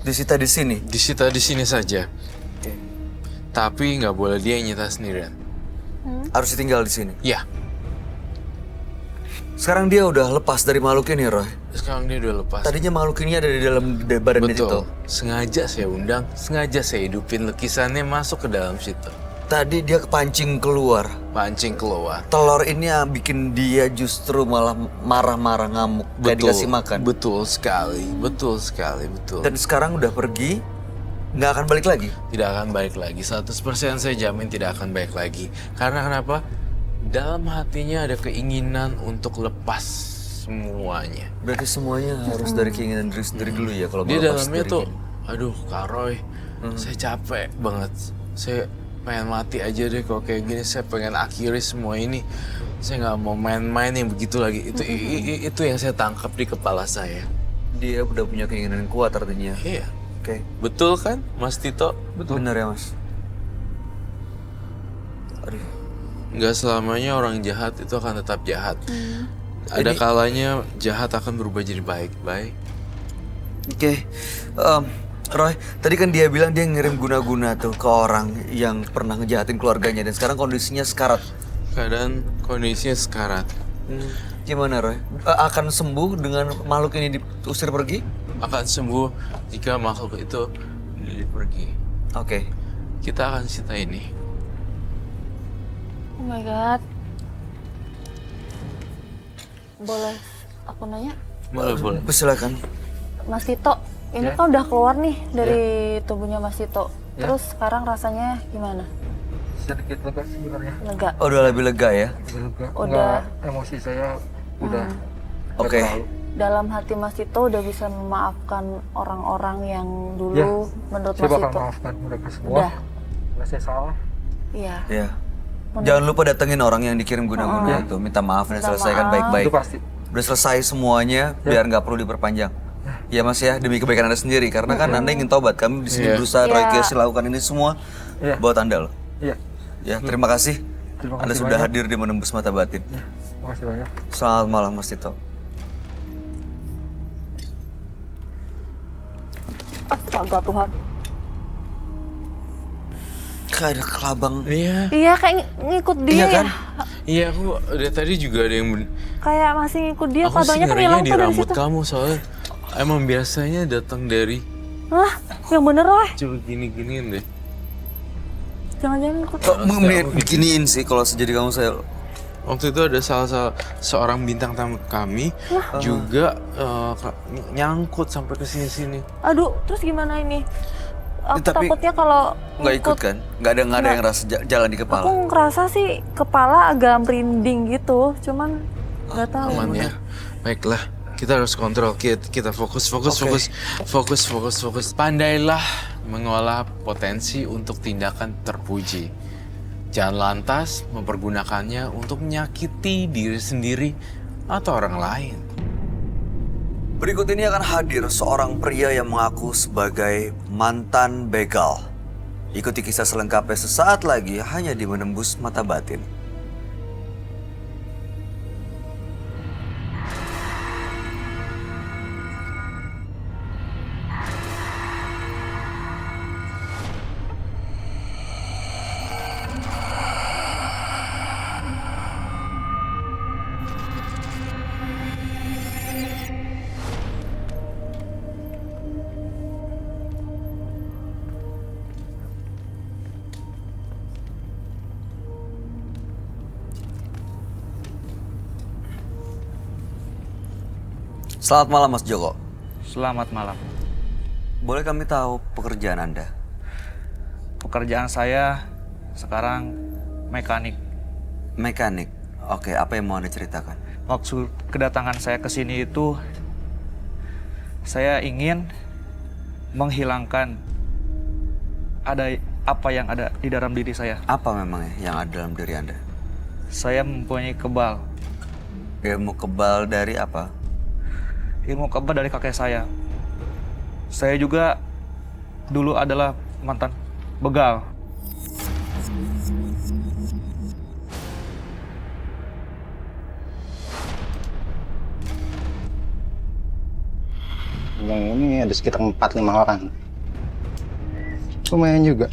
Disita di sini. Disita di sini saja. Tapi nggak boleh dia yang nyita sendirian. Harus ditinggal di sini. Ya, Sekarang dia udah lepas dari makhluk ini, Roy. sekarang dia udah lepas. Tadinya makhluk ini ada di dalam badan Tito. Betul. Sengaja saya undang, sengaja saya hidupin lukisannya masuk ke dalam situ. Tadi dia kepancing keluar. Pancing keluar. Telur ini yang bikin dia justru malah marah-marah ngamuk. Gak dikasih makan. Betul sekali. Dan sekarang udah pergi, nggak akan balik lagi. Tidak akan balik lagi. 100% saya jamin tidak akan balik lagi. Karena kenapa? Dalam hatinya ada keinginan untuk lepas semuanya. Berarti semuanya harus dari keinginan diri sendiri dulu ya kalau Di mau lepas dalamnya dari tuh, gini. aduh Kak Roy, saya capek banget. Saya pengen mati aja deh kalau kayak gini. Saya pengen akhiri semua ini. Saya nggak mau main-main yang begitu lagi. Itu yang saya tangkap di kepala saya. Dia udah punya keinginan yang kuat artinya. Iya, Oke. betul kan, Mas Tito? Benar ya, Mas. Aduh. Nggak selamanya orang jahat itu akan tetap jahat. Ada kalanya jahat akan berubah jadi baik. Oke. Roy, tadi kan dia bilang dia ngirim guna-guna tuh ke orang yang pernah ngejahatin keluarganya dan sekarang kondisinya sekarat. Keadaan kondisinya sekarat. Gimana, Roy? Akan sembuh dengan makhluk ini diusir pergi? Akan sembuh jika makhluk itu pergi. Oke. Kita akan sita ini. Oh my god. Boleh aku nanya? Boleh. Silakan. Mas Tito, ini kan udah keluar nih dari tubuhnya Mas Tito. Terus sekarang rasanya gimana? Sedikit lega sebenarnya. Lega? Oh, udah lebih lega ya? Lega. Udah. Nggak, emosi saya udah. Oke. Dalam hati Mas Tito udah bisa memaafkan orang-orang yang dulu menurut Saya Mas bakal Tito? maafkan mereka semua. Udah? Karena saya salah. Iya. Ya. Jangan lupa datengin orang yang dikirim guna-guna itu. Minta maaf dan Minta selesaikan maaf. baik-baik. Itu pasti. Udah selesai semuanya, biar nggak perlu diperpanjang. Ya Mas ya, demi kebaikan Anda sendiri. Karena kan Anda ingin tobat. Kami di sini Iya. berusaha Iya. Roy Kiyoshi lakukan ini semua buat Anda loh. Iya. Ya, terima kasih. Terima Anda kasih sudah banyak. hadir di Menembus Mata Batin. Terima kasih banyak. Selamat malam Mas Tito. Astaga Tuhan. Kayak ada kelabang. Iya. Iya kayak ngikut dia Iya ya. kan? Iya, aku dari tadi juga ada yang Kayak masih ngikut dia. aku sih Kabanya kan ngerinya hilang di tuh dari rambut situ. kamu soalnya emang biasanya datang dari Hah? Yang bener Roy? coba gini-giniin deh. Jangan-jangan ngikut. Kok beginiin sih kalau jadi kamu saya. Waktu itu ada salah seorang bintang tamu kami juga nyangkut sampai ke sini-sini. Aduh, terus gimana ini? Aku Tapi takutnya kalau nggak ikut kan? Nggak ada yang rasa jalan di Aku kepala. ngerasa sih kepala agak merinding gitu, cuman nggak tahu. Aman ya. Baiklah, kita harus kontrol. Kita fokus. Pandailah mengolah potensi untuk tindakan terpuji. Jangan lantas mempergunakannya untuk menyakiti diri sendiri atau orang lain. Berikut ini akan hadir seorang pria yang mengaku sebagai mantan begal. Ikuti kisah selengkapnya sesaat lagi hanya di Menembus Mata Batin. Selamat malam Mas Joko. Selamat malam. Boleh kami tahu pekerjaan Anda? Pekerjaan saya sekarang mekanik. Mekanik. Oke, apa yang mau Anda ceritakan? Maksud kedatangan saya ke sini itu saya ingin menghilangkan apa yang ada di dalam diri saya. Apa memangnya yang ada dalam diri Anda? Saya mempunyai kebal. Ilmu kebal dari apa? Ilmu kebal dari kakek saya. Saya juga dulu adalah mantan begal. Yang ini ada sekitar 4-5 orang. Lumayan juga.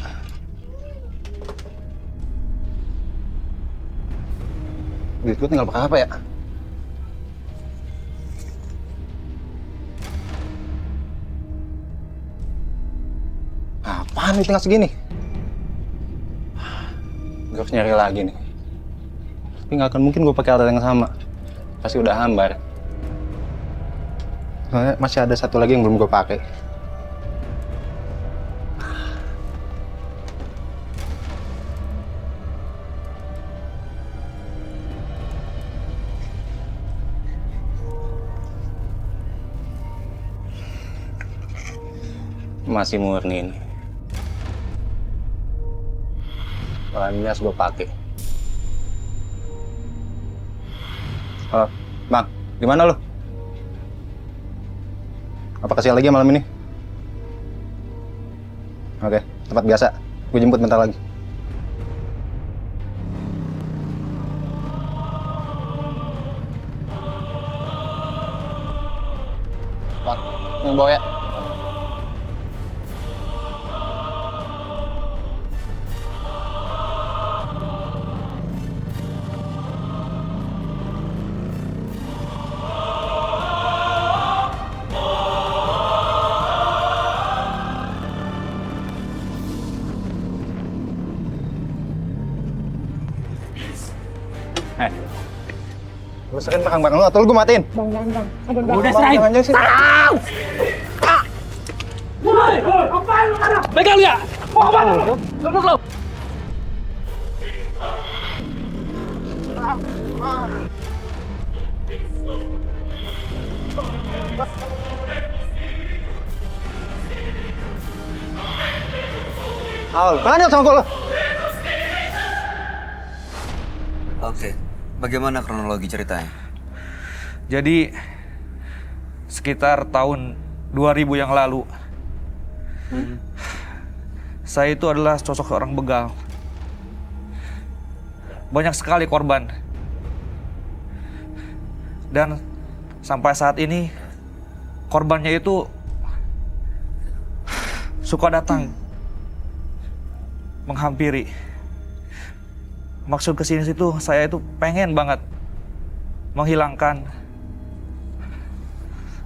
Duit gue tinggal pakai apa ya? Apaan nih tinggal segini? Gue harus nyari lagi nih. Tapi nggak akan mungkin gue pakai alat yang sama. Pasti udah hambar. Soalnya masih ada satu lagi yang belum gue pakai. Masih murni ini. Bahannya harus gue pakai. Halo, Bang, gimana lu? Apa kesial lagi malam ini? Oke, tempat biasa. Gue jemput bentar lagi. Bang, yang bawa ya. Lu serahin barang-barang lu atau lu gue matiin? Bang. Udah serahin. Jangan sih. Pegang dia! Mau apa lu? Duduk lu! Aul, mana sama gue lu? Oke, bagaimana kronologi ceritanya? Jadi sekitar tahun 2000 yang lalu, saya itu adalah sosok seorang begal. Banyak sekali korban. Dan sampai saat ini korbannya itu suka datang menghampiri. Maksud kesini situ saya itu pengen banget menghilangkan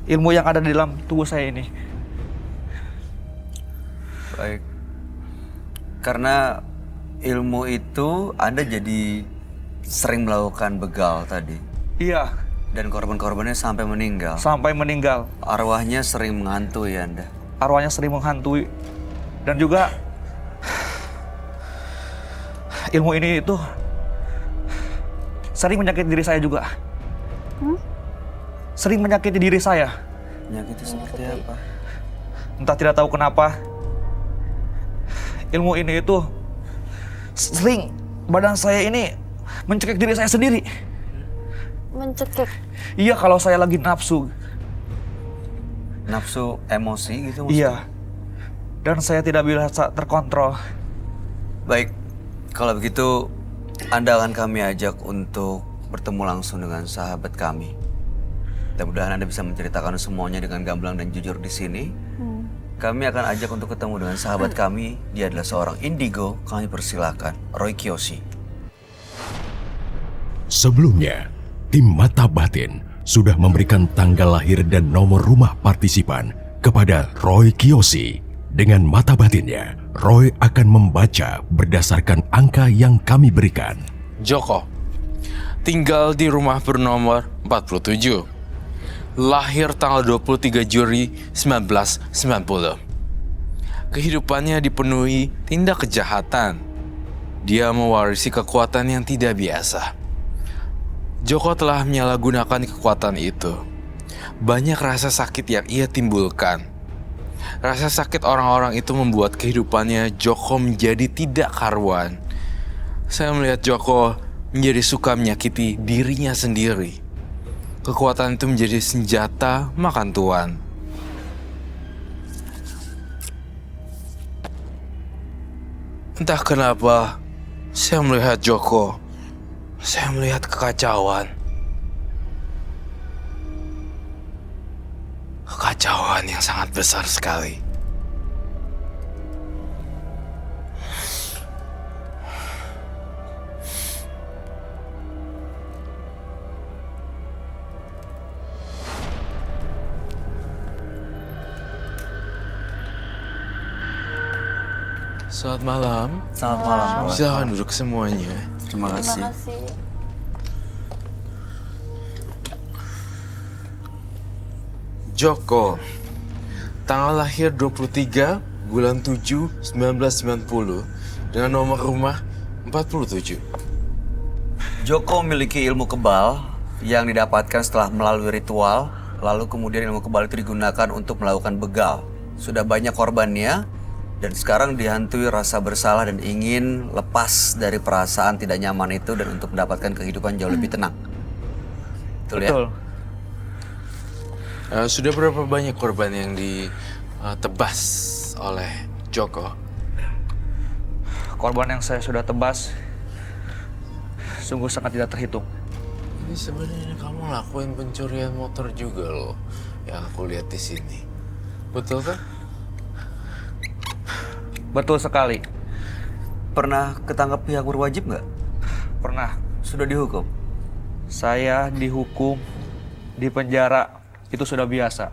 ilmu yang ada di dalam tubuh saya ini. Baik. Karena ilmu itu Anda jadi sering melakukan begal tadi. Iya, Dan korban-korbannya sampai meninggal. sampai meninggal. Arwahnya sering menghantui Anda. Arwahnya sering menghantui. Dan juga ilmu ini itu sering menyakiti diri saya juga. Sering menyakiti diri saya. Penyakit itu seperti apa? Entah tidak tahu kenapa. Ilmu ini itu sering badan saya ini mencekik diri saya sendiri. Mencekik. Iya, kalau saya lagi nafsu. Nafsu emosi gitu maksudnya? Iya. Dan saya tidak bisa terkontrol. Baik, kalau begitu Anda akan kami ajak untuk bertemu langsung dengan sahabat kami. Mudah-mudahan Anda bisa menceritakan semuanya dengan gamblang dan jujur di sini. Kami akan ajak untuk ketemu dengan sahabat kami. Dia adalah seorang indigo. Kami persilakan, Roy Kiyoshi. Sebelumnya, tim Mata Batin sudah memberikan tanggal lahir dan nomor rumah partisipan kepada Roy Kiyoshi. Dengan mata batinnya, Roy akan membaca berdasarkan angka yang kami berikan. Joko tinggal di rumah bernomor 47. lahir tanggal 23 Juli 1990. Kehidupannya dipenuhi tindak kejahatan. Dia mewarisi kekuatan yang tidak biasa. Joko telah menyalahgunakan kekuatan itu. Banyak rasa sakit yang ia timbulkan. Rasa sakit orang-orang itu membuat kehidupannya Joko menjadi tidak karuan. Saya melihat Joko menjadi suka menyakiti dirinya sendiri. Kekuatan itu menjadi senjata makan tuan. Entah kenapa, saya melihat Joko. Saya melihat kekacauan. Kekacauan yang sangat besar sekali. Selamat malam. Selamat malam. Silakan duduk semuanya. Terima kasih. Terima kasih. Joko, tanggal lahir 23 bulan 7 1990 dengan nomor rumah 47. Joko memiliki ilmu kebal yang didapatkan setelah melalui ritual, lalu kemudian ilmu kebal itu digunakan untuk melakukan begal. Sudah banyak korbannya, dan sekarang dihantui rasa bersalah dan ingin lepas dari perasaan tidak nyaman itu dan untuk mendapatkan kehidupan jauh lebih tenang. Betul ya? Betul. Sudah berapa banyak korban yang ditebas oleh Joko? Korban yang saya sudah tebas sungguh sangat tidak terhitung. Ini sebenarnya kamu lakuin pencurian motor juga loh, yang aku lihat di sini. Betul kan? Betul sekali. Pernah ketangkap pihak berwajib nggak? Pernah. Sudah dihukum? Saya dihukum di penjara itu sudah biasa.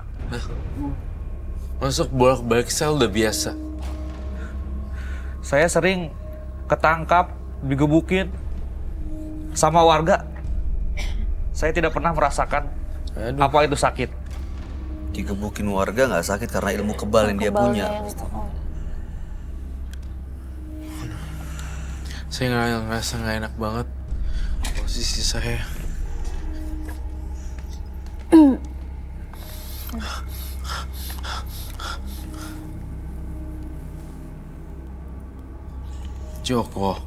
Masuk bolak-balik sel udah biasa. Saya sering ketangkap, digebukin sama warga. Saya tidak pernah merasakan apa itu sakit. Digebukin warga nggak sakit karena ilmu kebal yang dia punya. Saya ngerasa nggak enak banget posisi saya. Joko,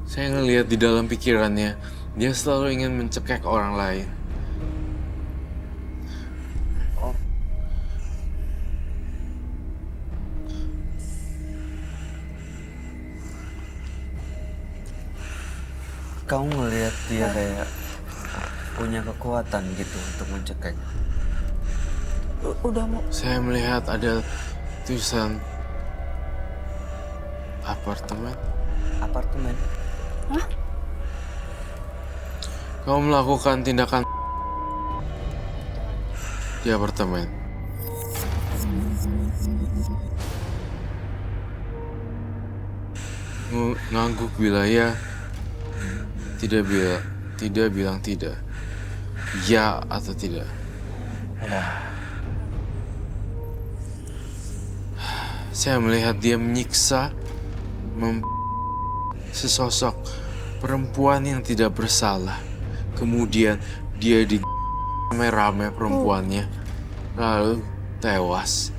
saya ngelihat di dalam pikirannya, dia selalu ingin mencekik orang lain. Kamu ngelihat dia kayak punya kekuatan gitu untuk mencekik. Udah mau. Saya melihat ada tulisan apartemen. Apartemen? Hah? Kamu melakukan tindakan di apartemen. Ngangguk wilayah. Tidak bilang tidak. Ya atau tidak. Saya melihat dia menyiksa sesosok perempuan yang tidak bersalah. Kemudian dia rame-rame perempuannya, lalu tewas.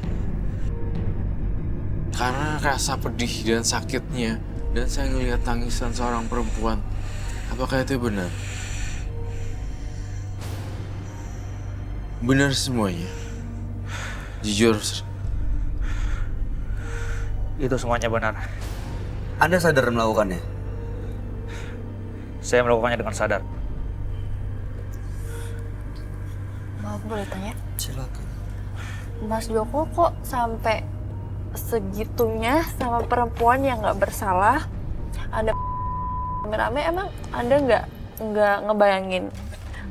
Karena rasa pedih dan sakitnya, dan saya melihat tangisan seorang perempuan. Apakah itu benar? Benar semuanya. Jujur. Itu semuanya benar. Anda sadar melakukannya? Saya melakukannya dengan sadar. Maaf, boleh tanya? Silakan. Mas Joko kok sampai segitunya sama perempuan yang nggak bersalah? Anda rame-rame, emang Anda nggak ngebayangin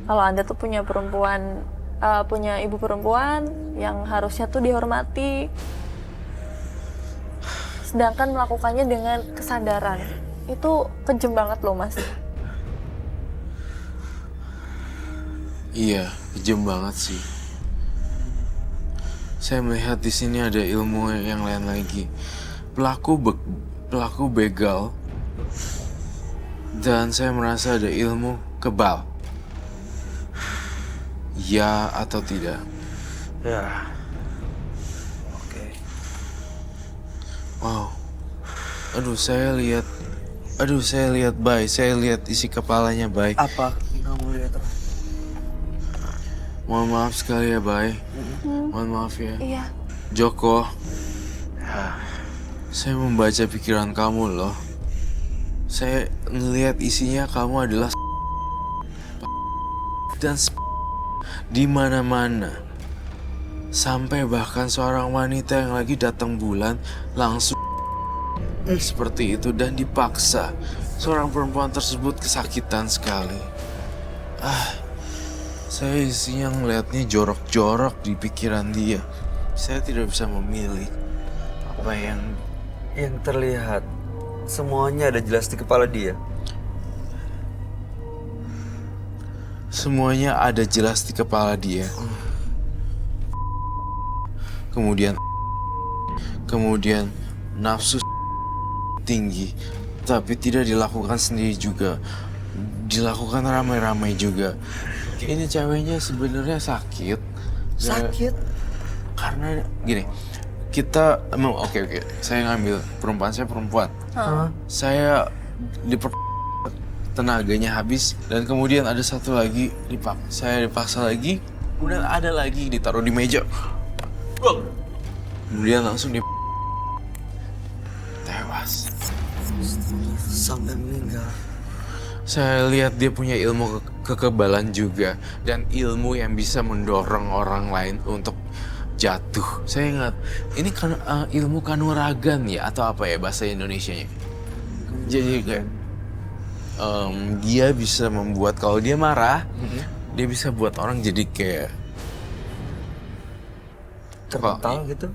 kalau Anda tuh punya perempuan, punya ibu perempuan yang harusnya tuh dihormati. sedangkan melakukannya dengan kesadaran. Itu kejem banget loh, Mas. Iya, kejam banget sih. Saya melihat di sini ada ilmu yang lain lagi. Pelaku begal, dan saya merasa ada ilmu kebal. Ya atau tidak? Ya. Oke. Wow. Aduh, saya lihat Bay. Saya lihat isi kepalanya, Bay. Apa kamu lihat? Mohon maaf sekali ya, Bay. Mohon maaf ya. Iya. Joko. Saya membaca pikiran kamu loh. Saya ngelihat isinya kamu adalah dan di mana-mana. Sampai bahkan seorang wanita yang lagi datang bulan langsung seperti itu dan dipaksa. Seorang perempuan tersebut kesakitan sekali. Saya isinya ngeliatnya jorok-jorok di pikiran dia. Saya tidak bisa memilih apa yang terlihat. Semuanya ada jelas di kepala dia. Semuanya ada jelas di kepala dia. Kemudian nafsu tinggi, tapi tidak dilakukan sendiri juga. Dilakukan ramai-ramai juga. Ini ceweknya sebenarnya sakit. Sakit? Karena gini, kita oke. Saya ngambil saya perempuan. Saya tenaganya habis dan kemudian ada satu lagi saya dipaksa lagi, kemudian ada lagi ditaruh di meja. Kemudian langsung tewas. Sampai meninggal. Saya lihat dia punya ilmu kekebalan juga dan ilmu yang bisa mendorong orang lain untuk jatuh. Saya ingat ini kan ilmu kanuragan ya atau apa ya bahasa Indonesianya. Jadi kayak dia bisa membuat kalau dia marah, dia bisa buat orang jadi kayak terpental gitu.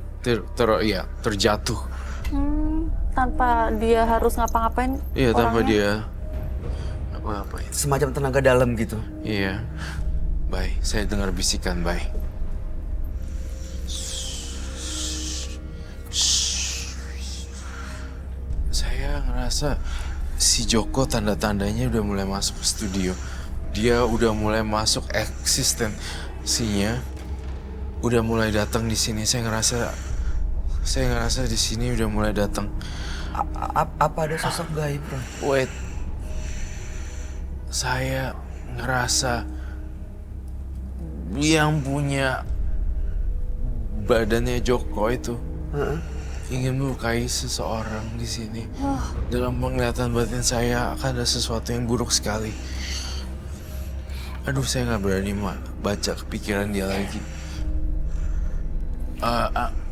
Terjatuh. Tanpa dia harus ngapa-ngapain. Iya, tanpa orangnya. dia apa-ngapain. Semacam tenaga dalam gitu. Iya. Bay, saya dengar bisikan, Bay. Saya ngerasa si Joko tanda-tandanya udah mulai masuk ke studio. Dia udah mulai masuk eksistensinya. Udah mulai datang di sini. Saya ngerasa di sini udah mulai datang. Apa ada sosok gaib, bro? Wait. Saya ngerasa yang punya badannya Joko itu ingin melukai seseorang di sini. Dalam penglihatan batin saya akan ada sesuatu yang buruk sekali. Aduh, saya nggak berani baca kepikiran dia lagi.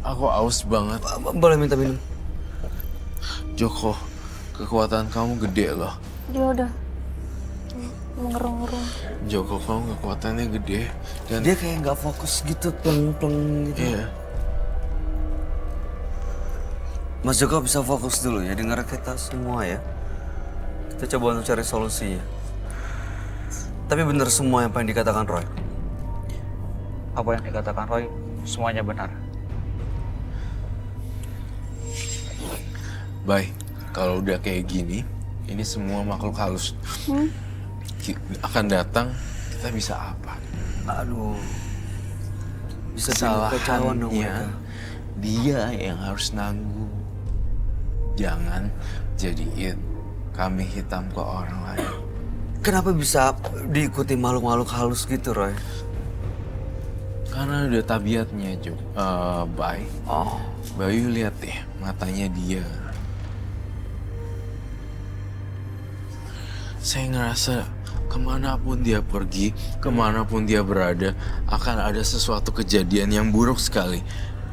Aku aus banget. Boleh minta minum? Joko, kekuatan kamu gede loh. Dia udah mengerung-ngerung. Joko, kamu kekuatannya gede. Dan dia kayak nggak fokus gitu, pleng-pleng gitu. Iya. Mas Joko bisa fokus dulu ya, dengar kita semua ya. Kita coba untuk cari solusinya. Tapi benar semua yang pengen dikatakan Roy. Apa yang dikatakan Roy, semuanya benar. Baik, kalau udah kayak gini, ini semua makhluk halus akan datang, kita bisa apa? Aduh, bisa kesalahannya dia yang harus nanggung. Jangan jadiin kambing hitam ke orang lain. Kenapa bisa diikuti makhluk-makhluk halus gitu, Roy? Karena udah tabiatnya, Bay. Bayu lihat deh matanya dia. Saya ngerasa kemanapun dia pergi, kemanapun dia berada, akan ada sesuatu kejadian yang buruk sekali.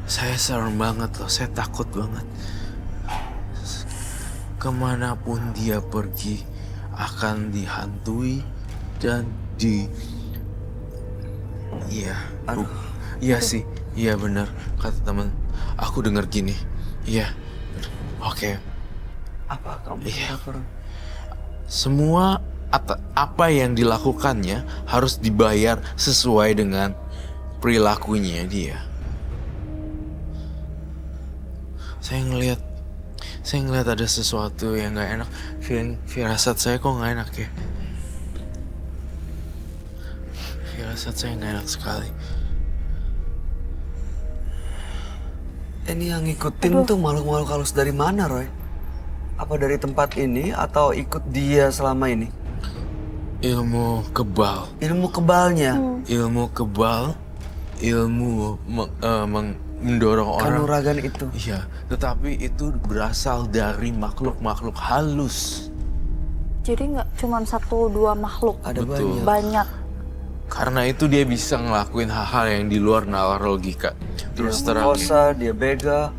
Saya serem banget loh, saya takut banget. Kemanapun dia pergi, akan dihantui dan Iya sih, iya benar kata teman. Aku dengar gini, iya. Oke. Apa kamu? Iya. Semua apa yang dilakukannya harus dibayar sesuai dengan perilakunya dia. Saya ngelihat ada sesuatu yang nggak enak. Firasat saya kok nggak enak ya. Firasat saya nggak enak sekali. Ini yang ngikutin tuh makhluk-makhluk halus dari mana, Roy? Apa dari tempat ini atau ikut dia selama ini? Ilmu kebal. Ilmu kebalnya. Ilmu kebal. Ilmu mendorong orang. Kanuragan itu. Iya, tetapi itu berasal dari makhluk-makhluk halus. Jadi nggak cuma 1-2 makhluk. Ada Betul. Banyak. Karena itu dia bisa ngelakuin hal-hal yang di luar nalar logika. Terus terang. Kosa, dia bega.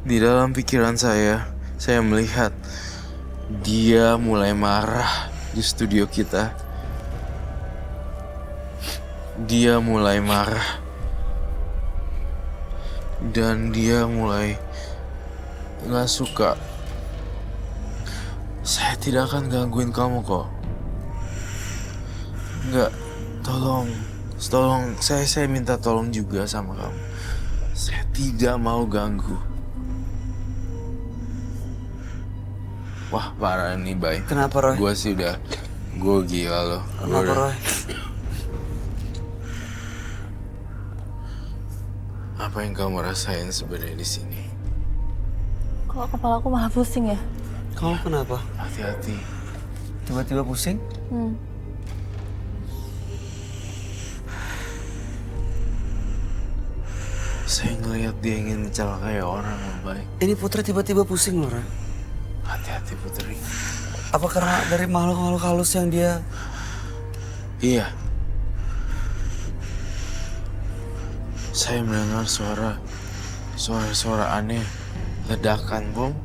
Di dalam pikiran saya melihat dia mulai marah di studio kita. Dia mulai marah. Dan dia mulai nggak suka. Saya tidak akan gangguin kamu kok. Nggak, tolong, saya minta tolong juga sama kamu. Saya tidak mau ganggu. Wah, parah nih, Bay. Kenapa, Roy? Gue gila loh. Kenapa, Roy? Apa yang kamu rasain sebenarnya di sini? Kok kepala aku malah pusing ya? Kamu kenapa? Hati-hati. Tiba-tiba pusing? Saya ngelihat dia ingin mencelakai orang, Bay. Ini Putri tiba-tiba pusing loh, Roy. Hati-hati, Putri. Apa karena dari makhluk-makhluk halus yang dia... Iya. Saya mendengar suara aneh. Ledakan bom?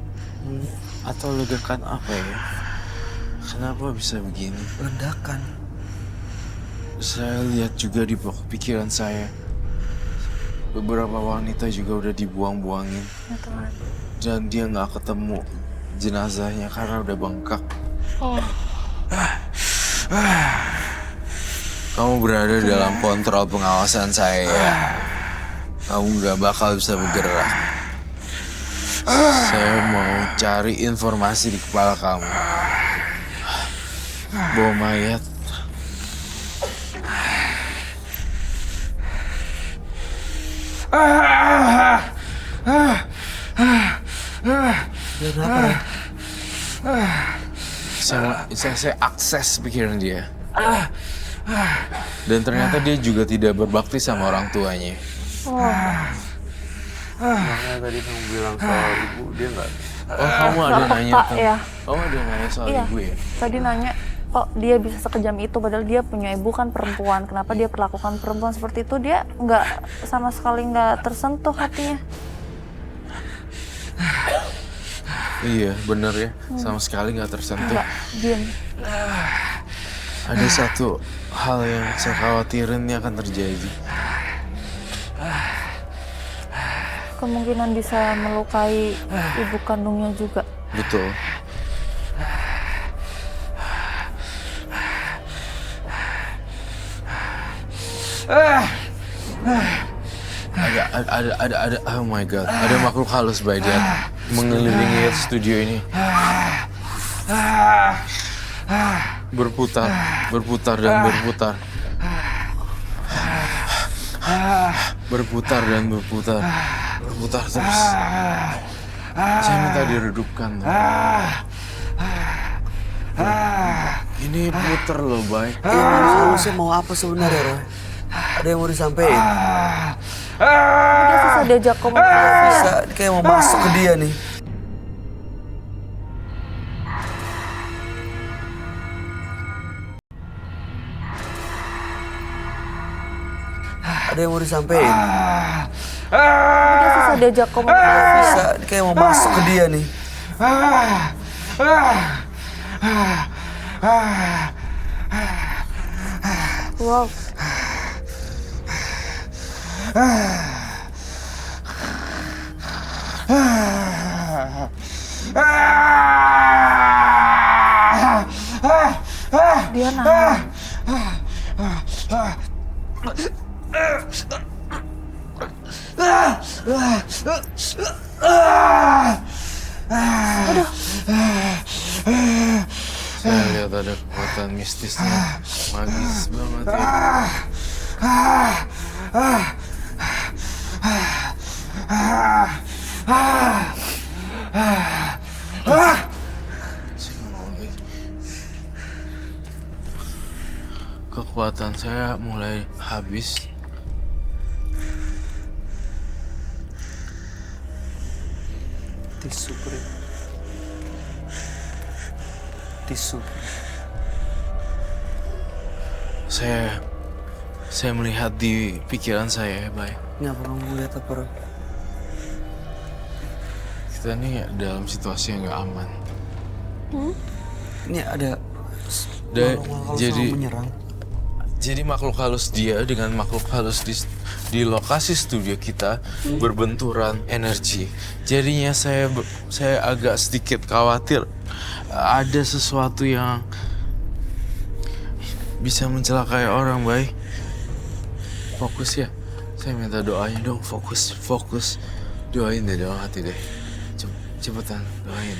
Atau ledakan apa ya? Kenapa bisa begini? Ledakan. Saya lihat juga di pikiran saya. Beberapa wanita juga udah dibuang-buangin. Dan dia nggak ketemu jenazahnya karena udah bengkak. Kamu berada dalam kontrol pengawasan saya. Kamu gak bakal bisa bergerak. Saya mau cari informasi di kepala kamu. Bawa mayat. Saya akses pikiran dia. Dan ternyata dia juga tidak berbakti sama orang tuanya. Makanya tadi kamu bilang soal ibu, dia nggak... Oh, kamu ada nanya ya? Kamu ada nanya soal Iya. ibu ya? Tadi nanya, kok dia bisa sekejam itu padahal dia punya ibu kan perempuan. Kenapa dia perlakukan perempuan seperti itu? Dia nggak sama sekali nggak tersentuh hatinya. Iya, bener ya. Sama sekali nggak tersentuh. Nggak, diam. Ada satu hal yang saya khawatirin ini akan terjadi. Kemungkinan bisa melukai ibu kandungnya juga. Betul. Ada, oh my god, ada makhluk halus by dia mengelilingi studio ini. Berputar dan berputar. Berputar dan berputar. Berputar terus. Saya minta diredupkan. Ini puter loh, Bay. Iya, halusnya mau apa sebenarnya, Roy? Ada yang mau disampaikan? Dia susah diajak komunikasi. Bisa, kayak mau masuk ke dia nih. Ada yang mau disampaikan? Dia susah diajak komunikasi. Bisa, kayak mau masuk ke dia nih. Wow. Dia nahan. Saya lihat ada kekuatan mistisnya, magis banget ya. Kekuatan saya mulai habis. Tisu, Pri. Tisu. Saya melihat di pikiran saya, Bay. Ini apa kamu lihat apa, Roy? Kita nih dalam situasi yang gak aman. Ini ada Jadi menyerang. Jadi makhluk halus dia dengan makhluk halus di lokasi studio kita berbenturan energi. Jadinya saya agak sedikit khawatir ada sesuatu yang bisa mencelakai orang, Bay. Fokus ya. Saya minta doanya dong, fokus. Doain deh dalam hati deh. Cepetan doain.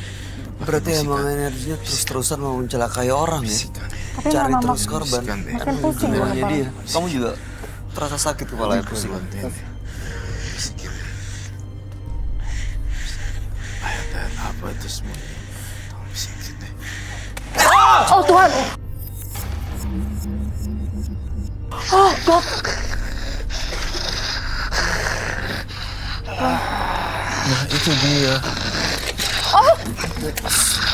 Berarti emang energinya terus-terusan mau mencelakai orang ya? Bisikan. Tapi Cari nggak terus mama- korban. Makin pusing Jiwanya kepala. dia. Kamu juga terasa sakit kepalanya pusing. Bantuin deh. Bisikin. Ayat-ayat apa itu semuanya? Tolong bisikin deh. Oh Tuhan. Oh God. Nah itu dia.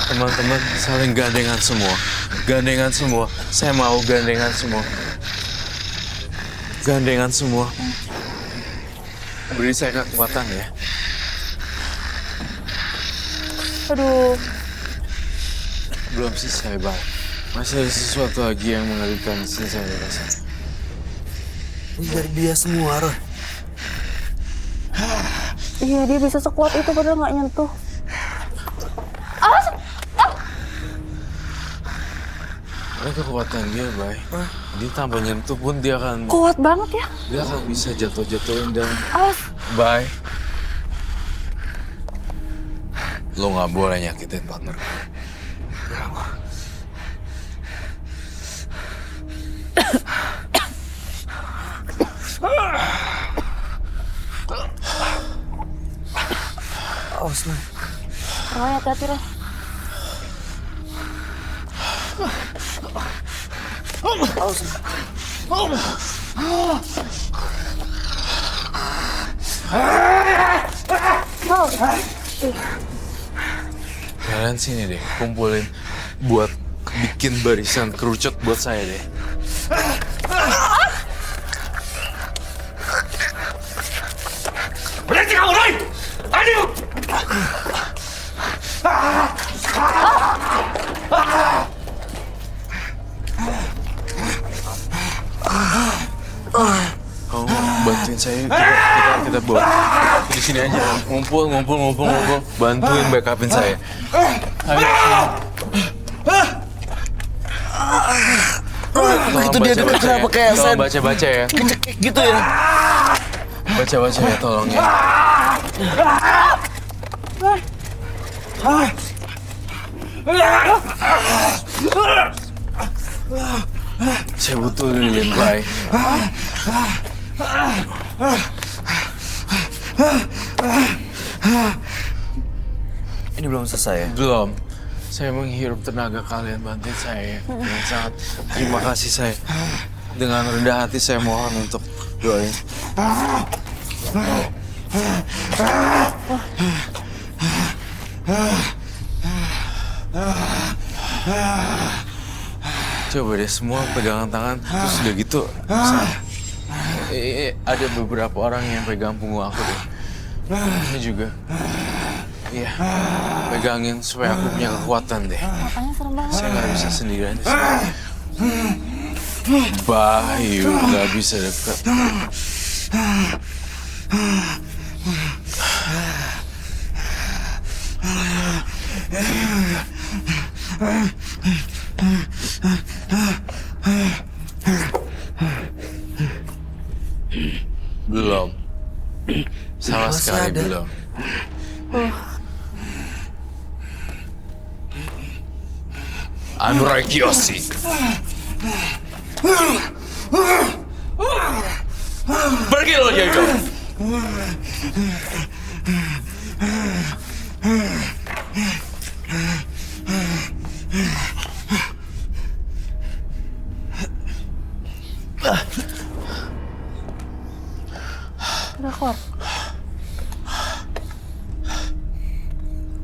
Teman-teman saling gandengan semua. Saya mau gandengan semua. Beri saya kekuatan ya. Aduh. Belum selesai, Bang. Masih ada sesuatu lagi yang mengerikan di sini saya rasa. Ini dari dia semua, Roy. Iya dia bisa sekuat itu padahal nggak nyentuh. Ini kekuatan dia, Bay. Dia tanpa nyentuh pun dia akan Kuat banget ya. bisa jatuh-jatuhin dan Awas. Bay. Lo nggak boleh nyakitin partner. Awas, Roy. Roy hati-hati Roy. Awas. Oh. Kalian sini deh, kumpulin buat bikin barisan kerucut buat saya deh. Berhenti kamu, Roy! Aduh! Kamu bantuin saya, kita buat di sini aja. Ngumpul. Bantuin backupin saya. Ayo. Itu dia deket kenapa kayak Tolong sen baca ya. kecekik gitu ya? Baca ya, tolong ya. Saya butuh lilin, Bay. Ini belum selesai ya? Belum. Saya menghirup tenaga kalian, bantuin saya. Dengan sangat terima kasih saya. Dengan rendah hati saya mohon untuk doain. Coba deh semua pegangan tangan, terus udah gitu. Ada beberapa orang yang pegang punggung aku deh. Ini juga. Iya, pegangin supaya aku punya kekuatan deh. Makanya serem banget. Saya nggak bisa sendirian di sini. Bayu nggak bisa dekat. Belum. Sama Masih sekali ada. belum. I'm Roy Kiyoshi. Pergi lo, Jago. Udah keluar.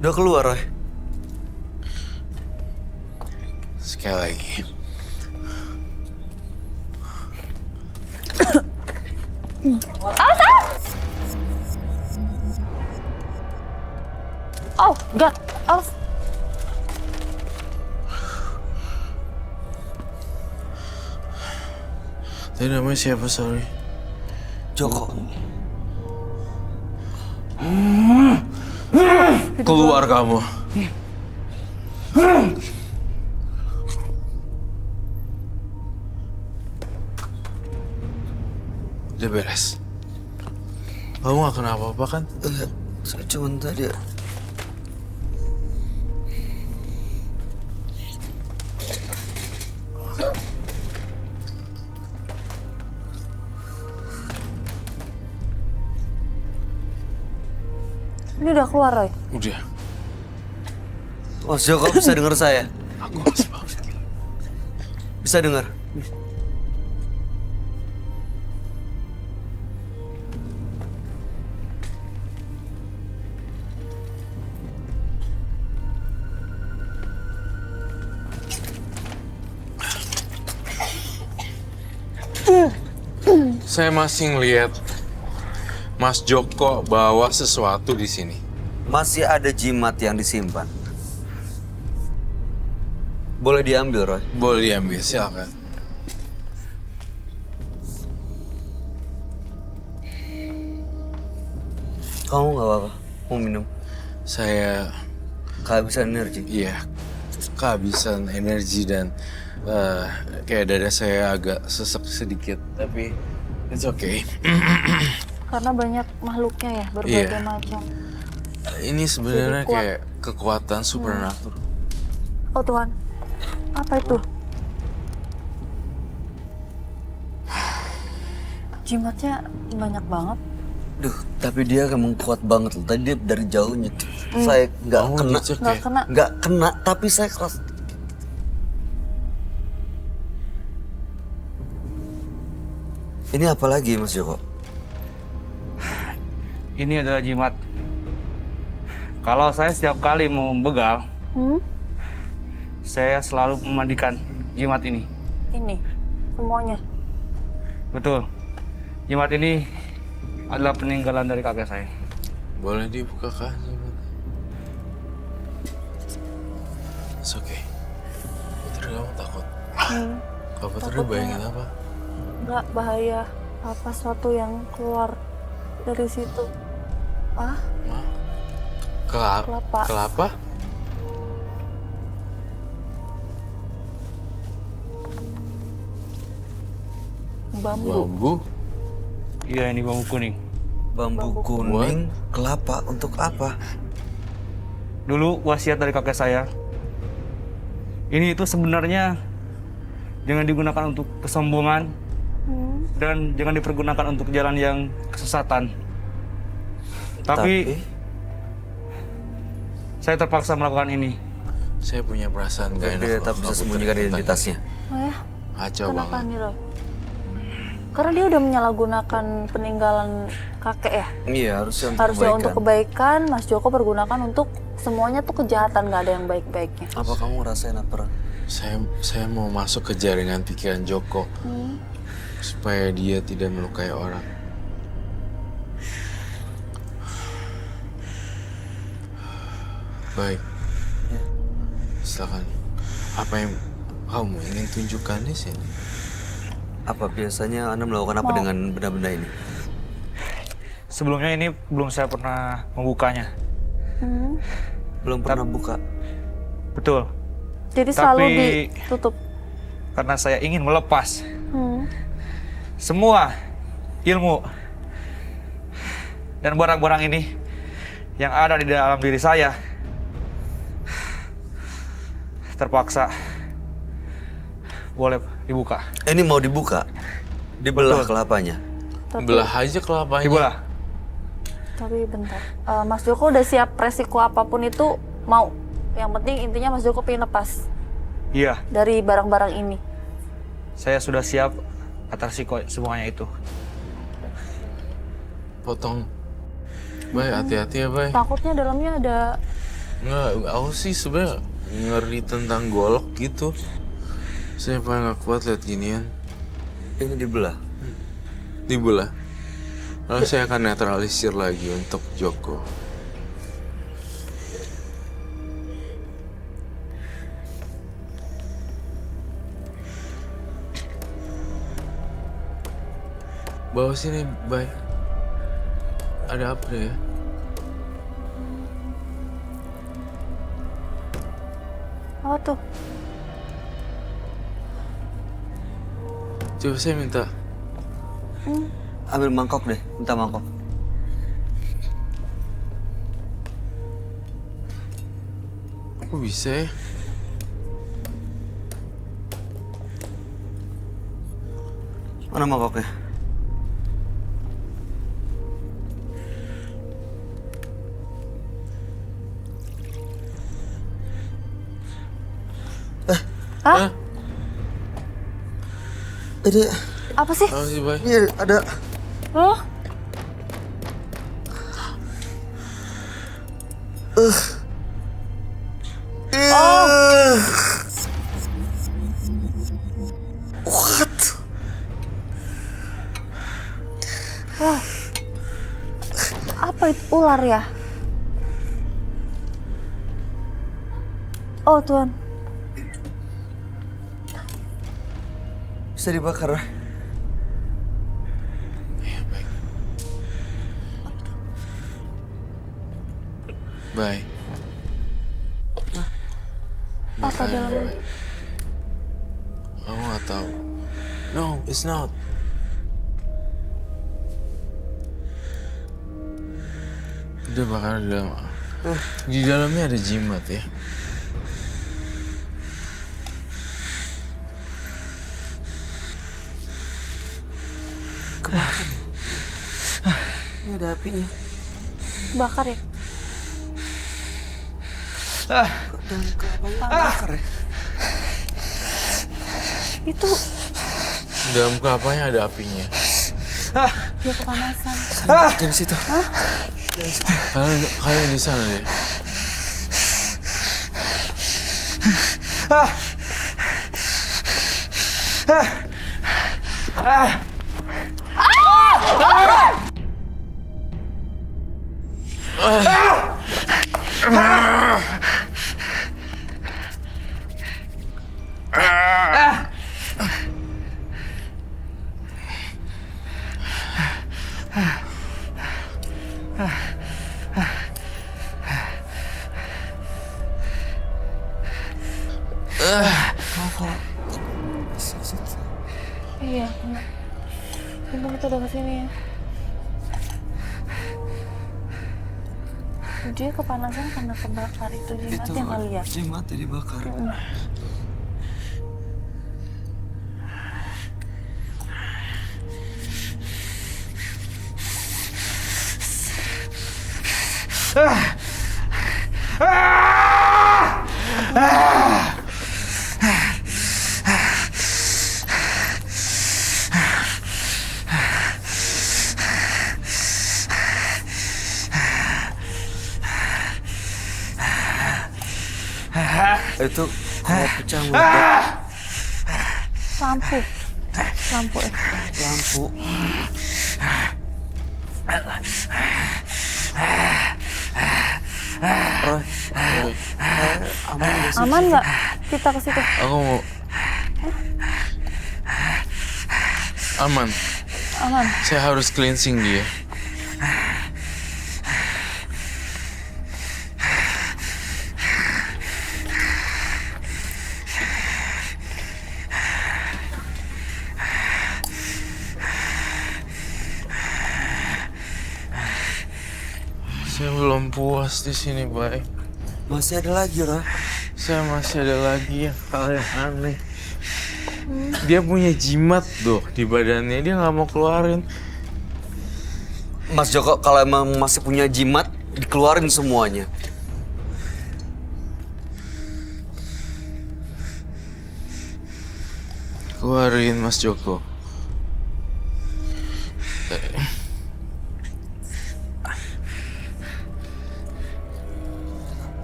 Udah keluar, Roy. Sekali lagi. Oh, God. Oh, Tadi namanya siapa, sorry? Joko. Keluar kamu. Udah beres. Kamu gak kena apa-apa kan? Saya cuma tadi ini udah keluar, Roy. Udah. Mas Joko bisa dengar saya? Aku masih mau. Bisa dengar? Saya masih ngeliat Mas Joko bawa sesuatu di sini. Masih ada jimat yang disimpan. Boleh diambil, Roy. Boleh diambil, silakan. Kamu nggak apa-apa? Mau minum? Saya, Kehabisan energi. iya, kehabisan energi dan kayak dada saya agak sesek sedikit. Tapi it's okay. Karena banyak makhluknya ya, berbagai Iya. macam. Ini sebenarnya Jadi kuat. kayak kekuatan supernatural. Oh Tuhan, apa itu? Jimatnya banyak banget. Duh, tapi dia emang kuat banget loh. Tadi dia dari jauhnya. Saya nggak Kamu kena. dicek Nggak ya? kena. Nggak kena, tapi saya keras. Ini apa lagi, Mas Joko? Ini adalah jimat. Kalau saya setiap kali mau begal, saya selalu memandikan jimat ini. Ini semuanya. Betul. Jimat ini adalah peninggalan dari kakek saya. Boleh dibuka kah? It's okay. Putri, kamu takut? Kalau Putri Takutnya. bayangin apa? Nggak bahaya apa sesuatu yang keluar dari situ. Ah, Kelapa. Kelapa? bambu. Bambu? Iya, ini bambu kuning. Bambu kuning, kelapa untuk apa? Dulu wasiat dari kakek saya. Ini itu sebenarnya jangan digunakan untuk kesombongan dan jangan dipergunakan untuk jalan yang kesesatan. Tapi saya terpaksa melakukan ini. Saya punya perasaan gak enak. Dia loh tetap bisa kalau sembunyikan Putri identitasnya. Oh ya, Kacau kenapa banget. nih Roy? Karena dia udah menyalahgunakan peninggalan kakek ya. Iya, harusnya untuk Harusnya kebaikan. untuk kebaikan, Mas Joko pergunakan untuk semuanya tuh kejahatan, nggak ada yang baik-baiknya. Apa kamu ngerasain apa? Saya mau masuk ke jaringan pikiran Joko supaya dia tidak melukai orang. Baik. Silakan. Apa yang kamu ingin tunjukkan di sini? Apa biasanya Anda melakukan apa dengan benda-benda ini? Sebelumnya ini belum saya pernah membukanya. Belum pernah buka. Betul. Jadi selalu ditutup. Karena saya ingin melepas semua ilmu dan barang-barang ini yang ada di dalam diri saya, terpaksa boleh dibuka. Ini mau dibuka? Dibelah Betul. kelapanya? Belah aja kelapanya. Dibelah. Tapi bentar, Mas Joko udah siap resiko apapun itu mau. Yang penting intinya Mas Joko pengen lepas Iya, dari barang-barang ini. saya sudah siap atas risiko semuanya itu. Potong. Bay, hati-hati ya, Bay. Takutnya dalamnya ada. Nggak, aku sih sebenarnya ngeri tentang golok gitu. Saya paling nggak kuat lihat ginian. Ini dibelah. Dibelah. Lalu saya akan netralisir lagi untuk Joko. Bawa sini, Bay. Ada apa ya? Apa tuh? Coba saya minta. Ambil mangkok deh, minta mangkok. Kok bisa ya? Mana mangkoknya? Hah? Ini Apa sih? Apa sih, Bay? ada. Loh? What? Apa itu, ular ya? Oh Tuhan. Bisa dibakar? Iya, baik. Baik. Apa dalamnya? Aku nggak tahu. No, it's not. Udah bakar di dalam. Di dalamnya ada jimat ya. Ini ada apinya. Bakar ya? Dan kelapanya bakar ya? Itu Di dalam kelapanya ada apinya. dia kepanasan. Di situ. Kalian di sana deh. Iya, benar. Untung kita udah kesini ya. Dia kepanasan karena kebakar itu jimatnya kali ya. Jimatnya dibakar. Itu kalau pecah meledak. Lampu. Lampu ya. Lampu. Roy, aman nggak sih? Aman nggak kita ke situ? Aku mau. Aman. Aman. Saya harus cleansing dia. Saya belum puas di sini, Bay. Masih ada lagi, Ra. Saya masih ada lagi hal yang aneh. Dia punya jimat doh di badannya, dia nggak mau keluarin. Mas Joko, kalau emang masih punya jimat, dikeluarin semuanya. Keluarin, Mas Joko.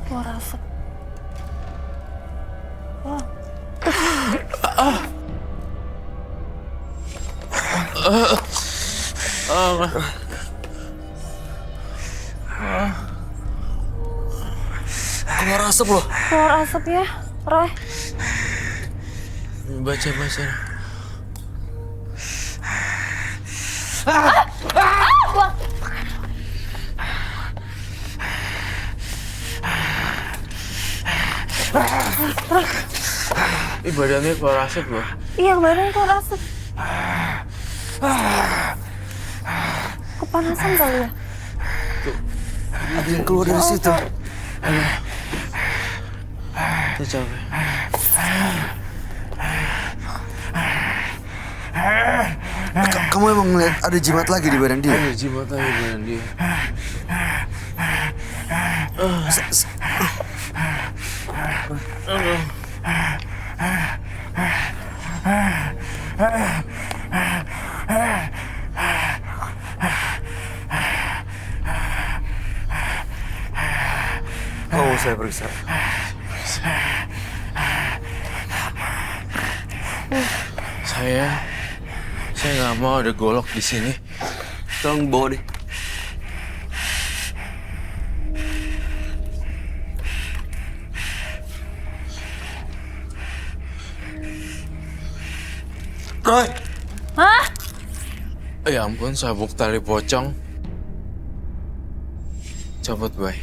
Keluar asap. Wah. Keluar asap loh. Keluar asap ya, Roy. Baca. Ih, badannya keluar asap loh. Iya, badannya keluar asap. Kepanasan kali ya? Ada yang keluar dari situ. Saya capek. Kamu emang ngeliat ada jimat lagi di badan dia? Ada jimat lagi di badan dia. Oh, saya periksa. Saya nggak mau ada golok di sini. Tolong bawa deh. Roy! Hah? Ya ampun, sabuk tali pocong. Copot, Bay.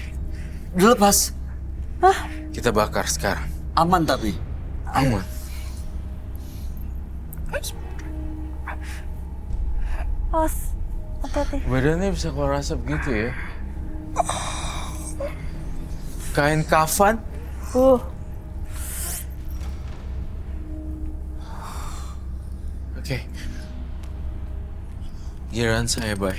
Dilepas. Hah? Kita bakar sekarang. Aman tapi. Aman. Awas. Hati-hati. Badannya bisa keluar asap gitu ya. Kain kafan. Oke. Giliran saya, Bay.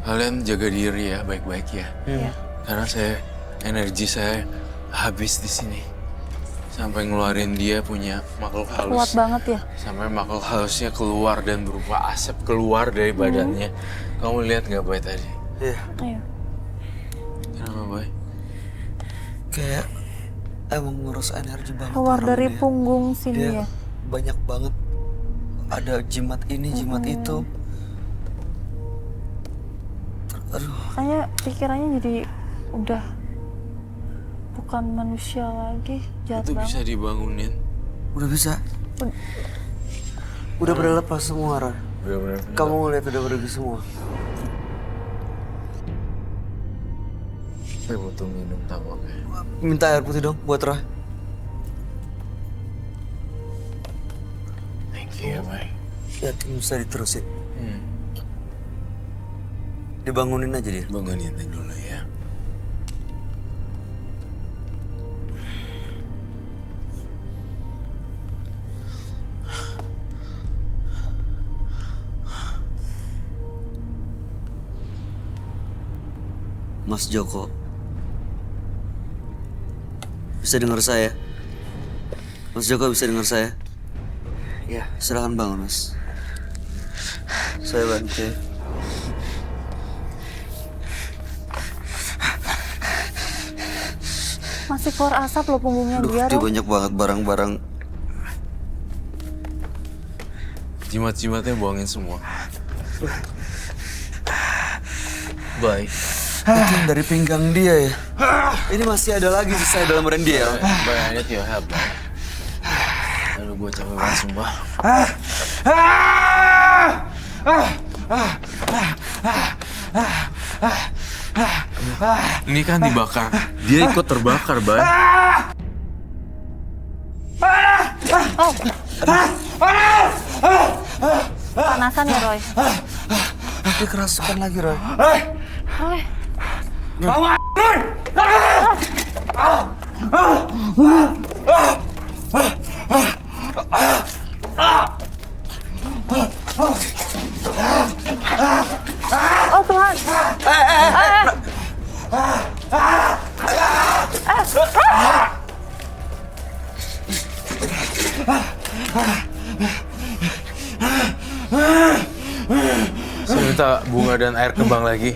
Kalian jaga diri ya, baik-baik ya. Iya. Karena energi saya habis di sini. Sampai ngeluarin dia punya makhluk halus. Kuat banget ya? Sampai makhluk halusnya keluar dan berupa asap keluar dari badannya. Kamu lihat nggak, Bay, tadi? Iya. Iya. Kenapa, Bay? Kayak emang ngurus energi banget. Keluar orang dari ini ya. punggung sini Dia ya? banyak banget. Ada jimat ini, jimat itu. Aduh. Kayaknya pikirannya jadi udah bukan manusia lagi, jahat Itu bisa banget. dibangunin. Udah bisa. Udah pada lepas semua, Ra. Bener-bener. Kamu ngeliat udah pergi semua. Saya butuh minum tampaknya. Minta air putih dong buat Ra. Thank you, Bay. Ya, bisa diterusin. Dibangunin aja dia. Bangunin dulu ya. Mas Joko. Bisa dengar saya? Mas Joko bisa dengar saya? Ya, silakan bangun, Mas. Saya bantu. Masih keluar asap loh punggungnya Aduh, dia, dia Roy. banyak banget barang-barang. Jimat-jimatnya buangin semua. Baik. Itu yang dari pinggang dia ya. Ini masih ada lagi sisa dalam badan dia. Baik, I need your help, Bay. Aduh, gue capek banget sumpah. Ini kan dibakar. Dia ikut terbakar, Bay. Panasan ya, Roy? Dia kerasukan lagi, Roy. Roy. Oh Tuhan. Saya minta bunga dan air kembang lagi.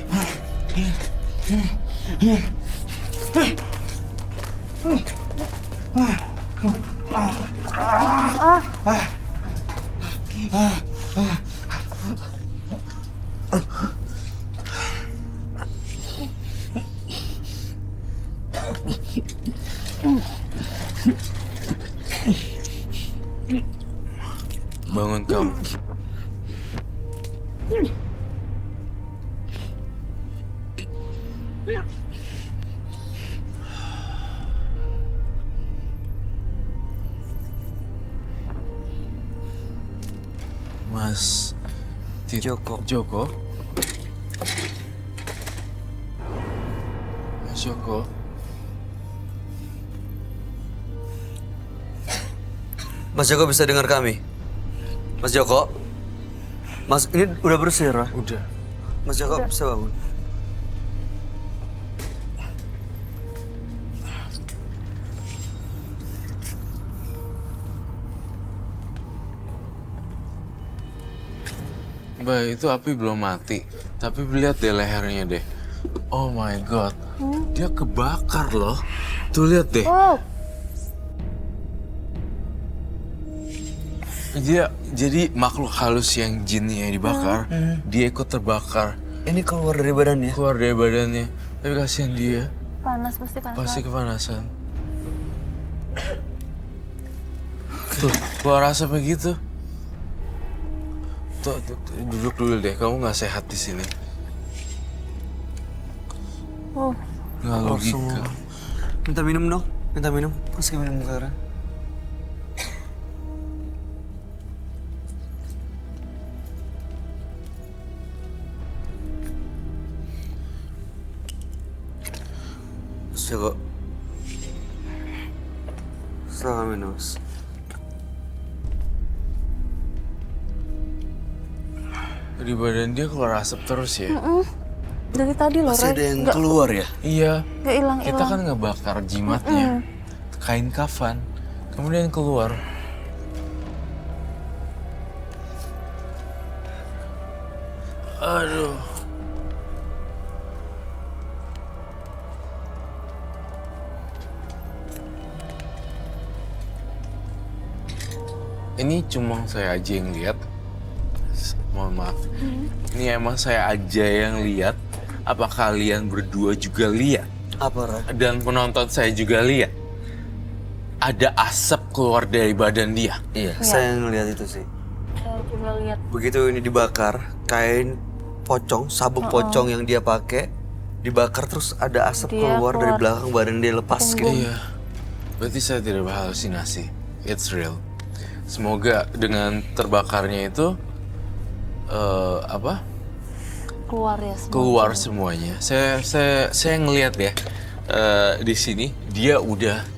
Bangun kamu. Mas Joko. Joko? Mas Joko? Mas Joko bisa dengar kami? Mas Joko? Mas, ini udah bersih, Roy? Udah. Mas Joko bisa bangun? Mbak, itu api belum mati. Tapi lihat deh lehernya deh. Oh my god. Dia kebakar loh. Tuh lihat deh. Wow. Jadi makhluk halus yang jinnya dibakar, dia ikut terbakar. Ini keluar dari badannya? Keluar dari badannya. Tapi kasihan dia. Panas, pasti panas. Pasti kepanasan. Tuh, keluar asapnya gitu. Tuh, duduk dulu deh. Kamu nggak sehat di sini. Oh. Nggak logika. Minta minum dong. Minta minum. Kasih minum sekarang. Mas Joko. Selamat minum, Mas. Di badan dia keluar asap terus ya? Dari tadi loh, Masih Roy. ada yang keluar ya? Iya. Nggak hilang. Kita kan ngebakar jimatnya. Kain kafan. Kemudian keluar. Aduh. Ini cuma saya aja yang lihat. Mohon maaf. Ini emang saya aja yang lihat. Apa kalian berdua juga lihat? Apa, Roy? Dan penonton saya juga lihat. Ada asap keluar dari badan dia. Iya, saya ngeliat itu sih. Saya juga lihat. Begitu ini dibakar, kain pocong, sabuk pocong yang dia pakai dibakar terus ada asap Dia keluar dari keluar. belakang badan dia lepas gitu. Iya. Berarti saya tidak berhalusinasi. It's real. Semoga dengan terbakarnya itu Keluar ya semua. keluar semuanya. Saya ngelihat ya di sini dia udah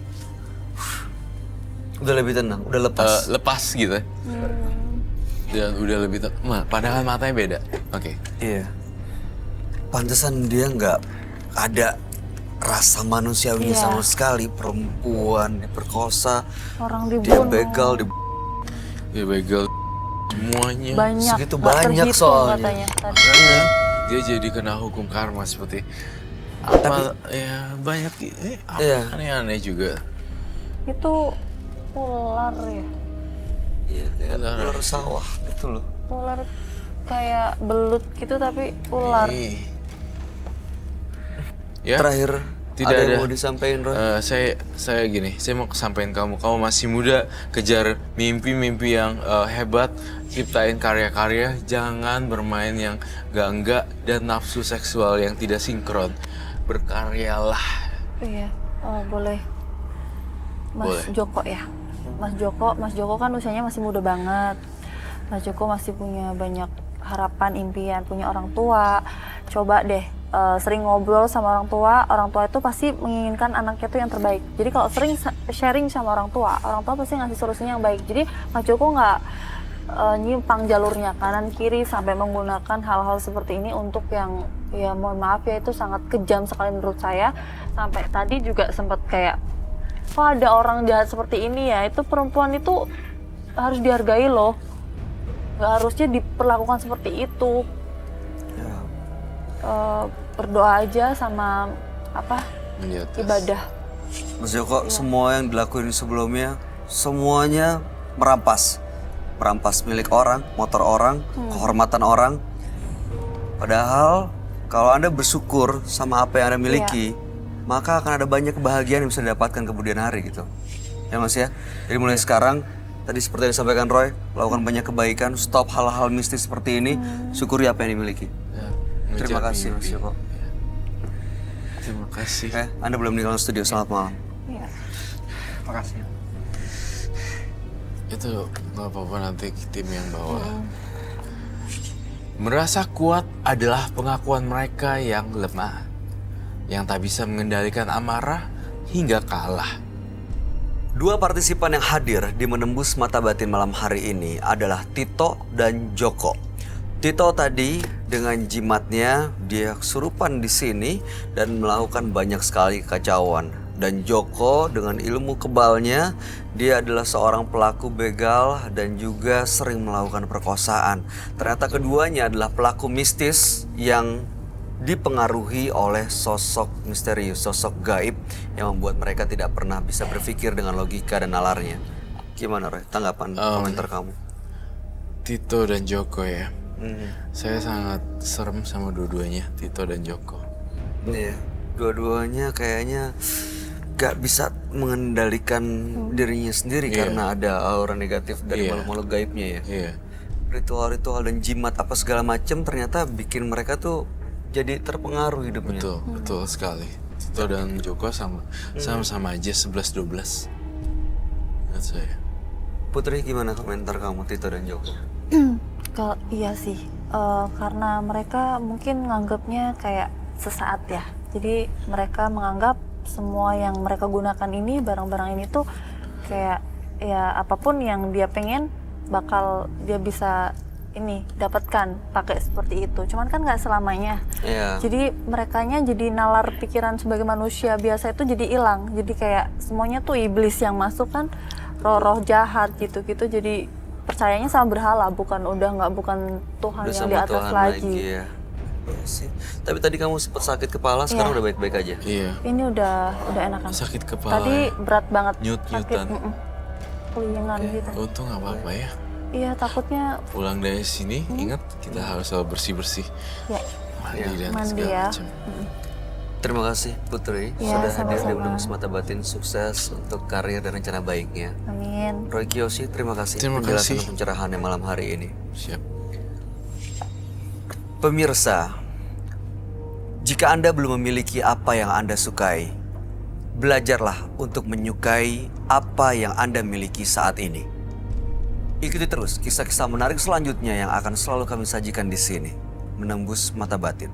Udah lebih tenang, udah lepas. lepas gitu. Dan udah lebih pandangan matanya beda. Oke. Iya. Pantesan dia nggak ada rasa manusiawinya Iya. sama sekali. Perempuan diperkosa, Orang dia dibunuh. begal, Dia begal semuanya. Banyak. Segitu nggak banyak terhitung soalnya. katanya tadi. Dia jadi kena hukum karma seperti Apa ya banyak aneh-aneh juga. Itu ular ya. Iya, kayak ular sawah gitu loh. Ular kayak belut gitu tapi ular. Ya. Terakhir, Tidak ada yang ada. mau disampaikan, Roy? Saya gini, saya mau sampaikan kamu masih muda, kejar mimpi-mimpi yang hebat, ciptain karya-karya, jangan bermain yang enggak dan nafsu seksual yang tidak sinkron. Berkaryalah. Iya, oh boleh. Mas Boleh. Joko ya. Mas Joko kan usianya masih muda banget. Mas Joko masih punya banyak harapan, impian, punya orang tua. Coba deh sering ngobrol sama orang tua itu pasti menginginkan anaknya tuh yang terbaik. Jadi kalau sering sharing sama orang tua pasti ngasih solusinya yang baik. Jadi Mas Joko nggak nyimpang jalurnya kanan kiri sampai menggunakan hal-hal seperti ini untuk yang ya mohon maaf ya itu sangat kejam sekali menurut saya. Sampai tadi juga sempat kayak kok ada orang jahat seperti ini ya, itu perempuan itu harus dihargai loh, nggak harusnya diperlakukan seperti itu. Berdoa aja sama ibadah. Mas Joko, semua yang dilakuin sebelumnya semuanya merampas milik orang, motor orang, kehormatan orang. Padahal kalau Anda bersyukur sama apa yang Anda miliki, maka akan ada banyak kebahagiaan yang bisa didapatkan kemudian hari gitu. Ya Mas ya. Jadi mulai sekarang, tadi seperti yang disampaikan Roy, lakukan banyak kebaikan, stop hal-hal mistis seperti ini, syukuri apa yang dimiliki. Terima kasih Mas Joko. Terima kasih. Anda belum meninggalkan studio, selamat malam. Iya. Makasih. Itu nggak apa-apa, nanti tim yang bawa. Merasa kuat adalah pengakuan mereka yang lemah, yang tak bisa mengendalikan amarah hingga kalah. Dua partisipan yang hadir di Menembus Mata Batin malam hari ini adalah Tito dan Joko. Tito tadi dengan jimatnya dia kesurupan di sini dan melakukan banyak sekali kekacauan. Dan Joko dengan ilmu kebalnya, dia adalah seorang pelaku begal dan juga sering melakukan perkosaan. Ternyata keduanya adalah pelaku mistis yang dipengaruhi oleh sosok misterius, sosok gaib yang membuat mereka tidak pernah bisa berpikir dengan logika dan nalarnya. Gimana Roy, tanggapan komentar kamu? Tito dan Joko ya. Saya sangat serem sama dua-duanya, Tito dan Joko. Iya, dua-duanya kayaknya gak bisa mengendalikan dirinya sendiri karena ada aura negatif dari makhluk gaibnya ya. Iya. Ritual-ritual dan jimat apa segala macam ternyata bikin mereka tuh jadi terpengaruh hidupnya. Betul sekali. Tito dan Joko sama-sama aja 11-12. Menurut saya. Putri, gimana komentar kamu Tito dan Joko? Kalau iya sih, karena mereka mungkin nganggapnya kayak sesaat ya. Jadi mereka menganggap semua yang mereka gunakan ini, barang-barang ini tuh kayak ya apapun yang dia pengen bakal dia bisa ini dapatkan pakai seperti itu. Cuman kan nggak selamanya. Jadi merekanya jadi nalar pikiran sebagai manusia biasa itu jadi hilang. Jadi kayak semuanya tuh iblis yang masuk kan, roh-roh jahat gitu-gitu. Jadi percayanya sama berhala, bukan Tuhan udah yang di atas Tuhan lagi. Ya. Iya sih. Tapi tadi kamu sempat sakit kepala, sekarang udah baik-baik aja. Iya. Ini udah enakan. Sakit kepala. Tadi berat banget. Nyut-nyutan. Kelingan gitu. Untung nggak apa-apa ya. Iya, takutnya Pulang dari sini, ingat kita harus selalu bersih-bersih. ya Mandi dan mandi segala ya. macam. Terima kasih Putri Iya, sudah hadir di sama-sama. Menembus Mata Batin. Sukses untuk karir dan rencana baiknya. Amin. Roy Kiyoshi, terima kasih Terima penjelasan kasih. dan pencerahannya malam hari ini. Siap. Pemirsa, jika Anda belum memiliki apa yang Anda sukai, belajarlah untuk menyukai apa yang Anda miliki saat ini. Ikuti terus kisah-kisah menarik selanjutnya yang akan selalu kami sajikan di sini. Menembus Mata Batin.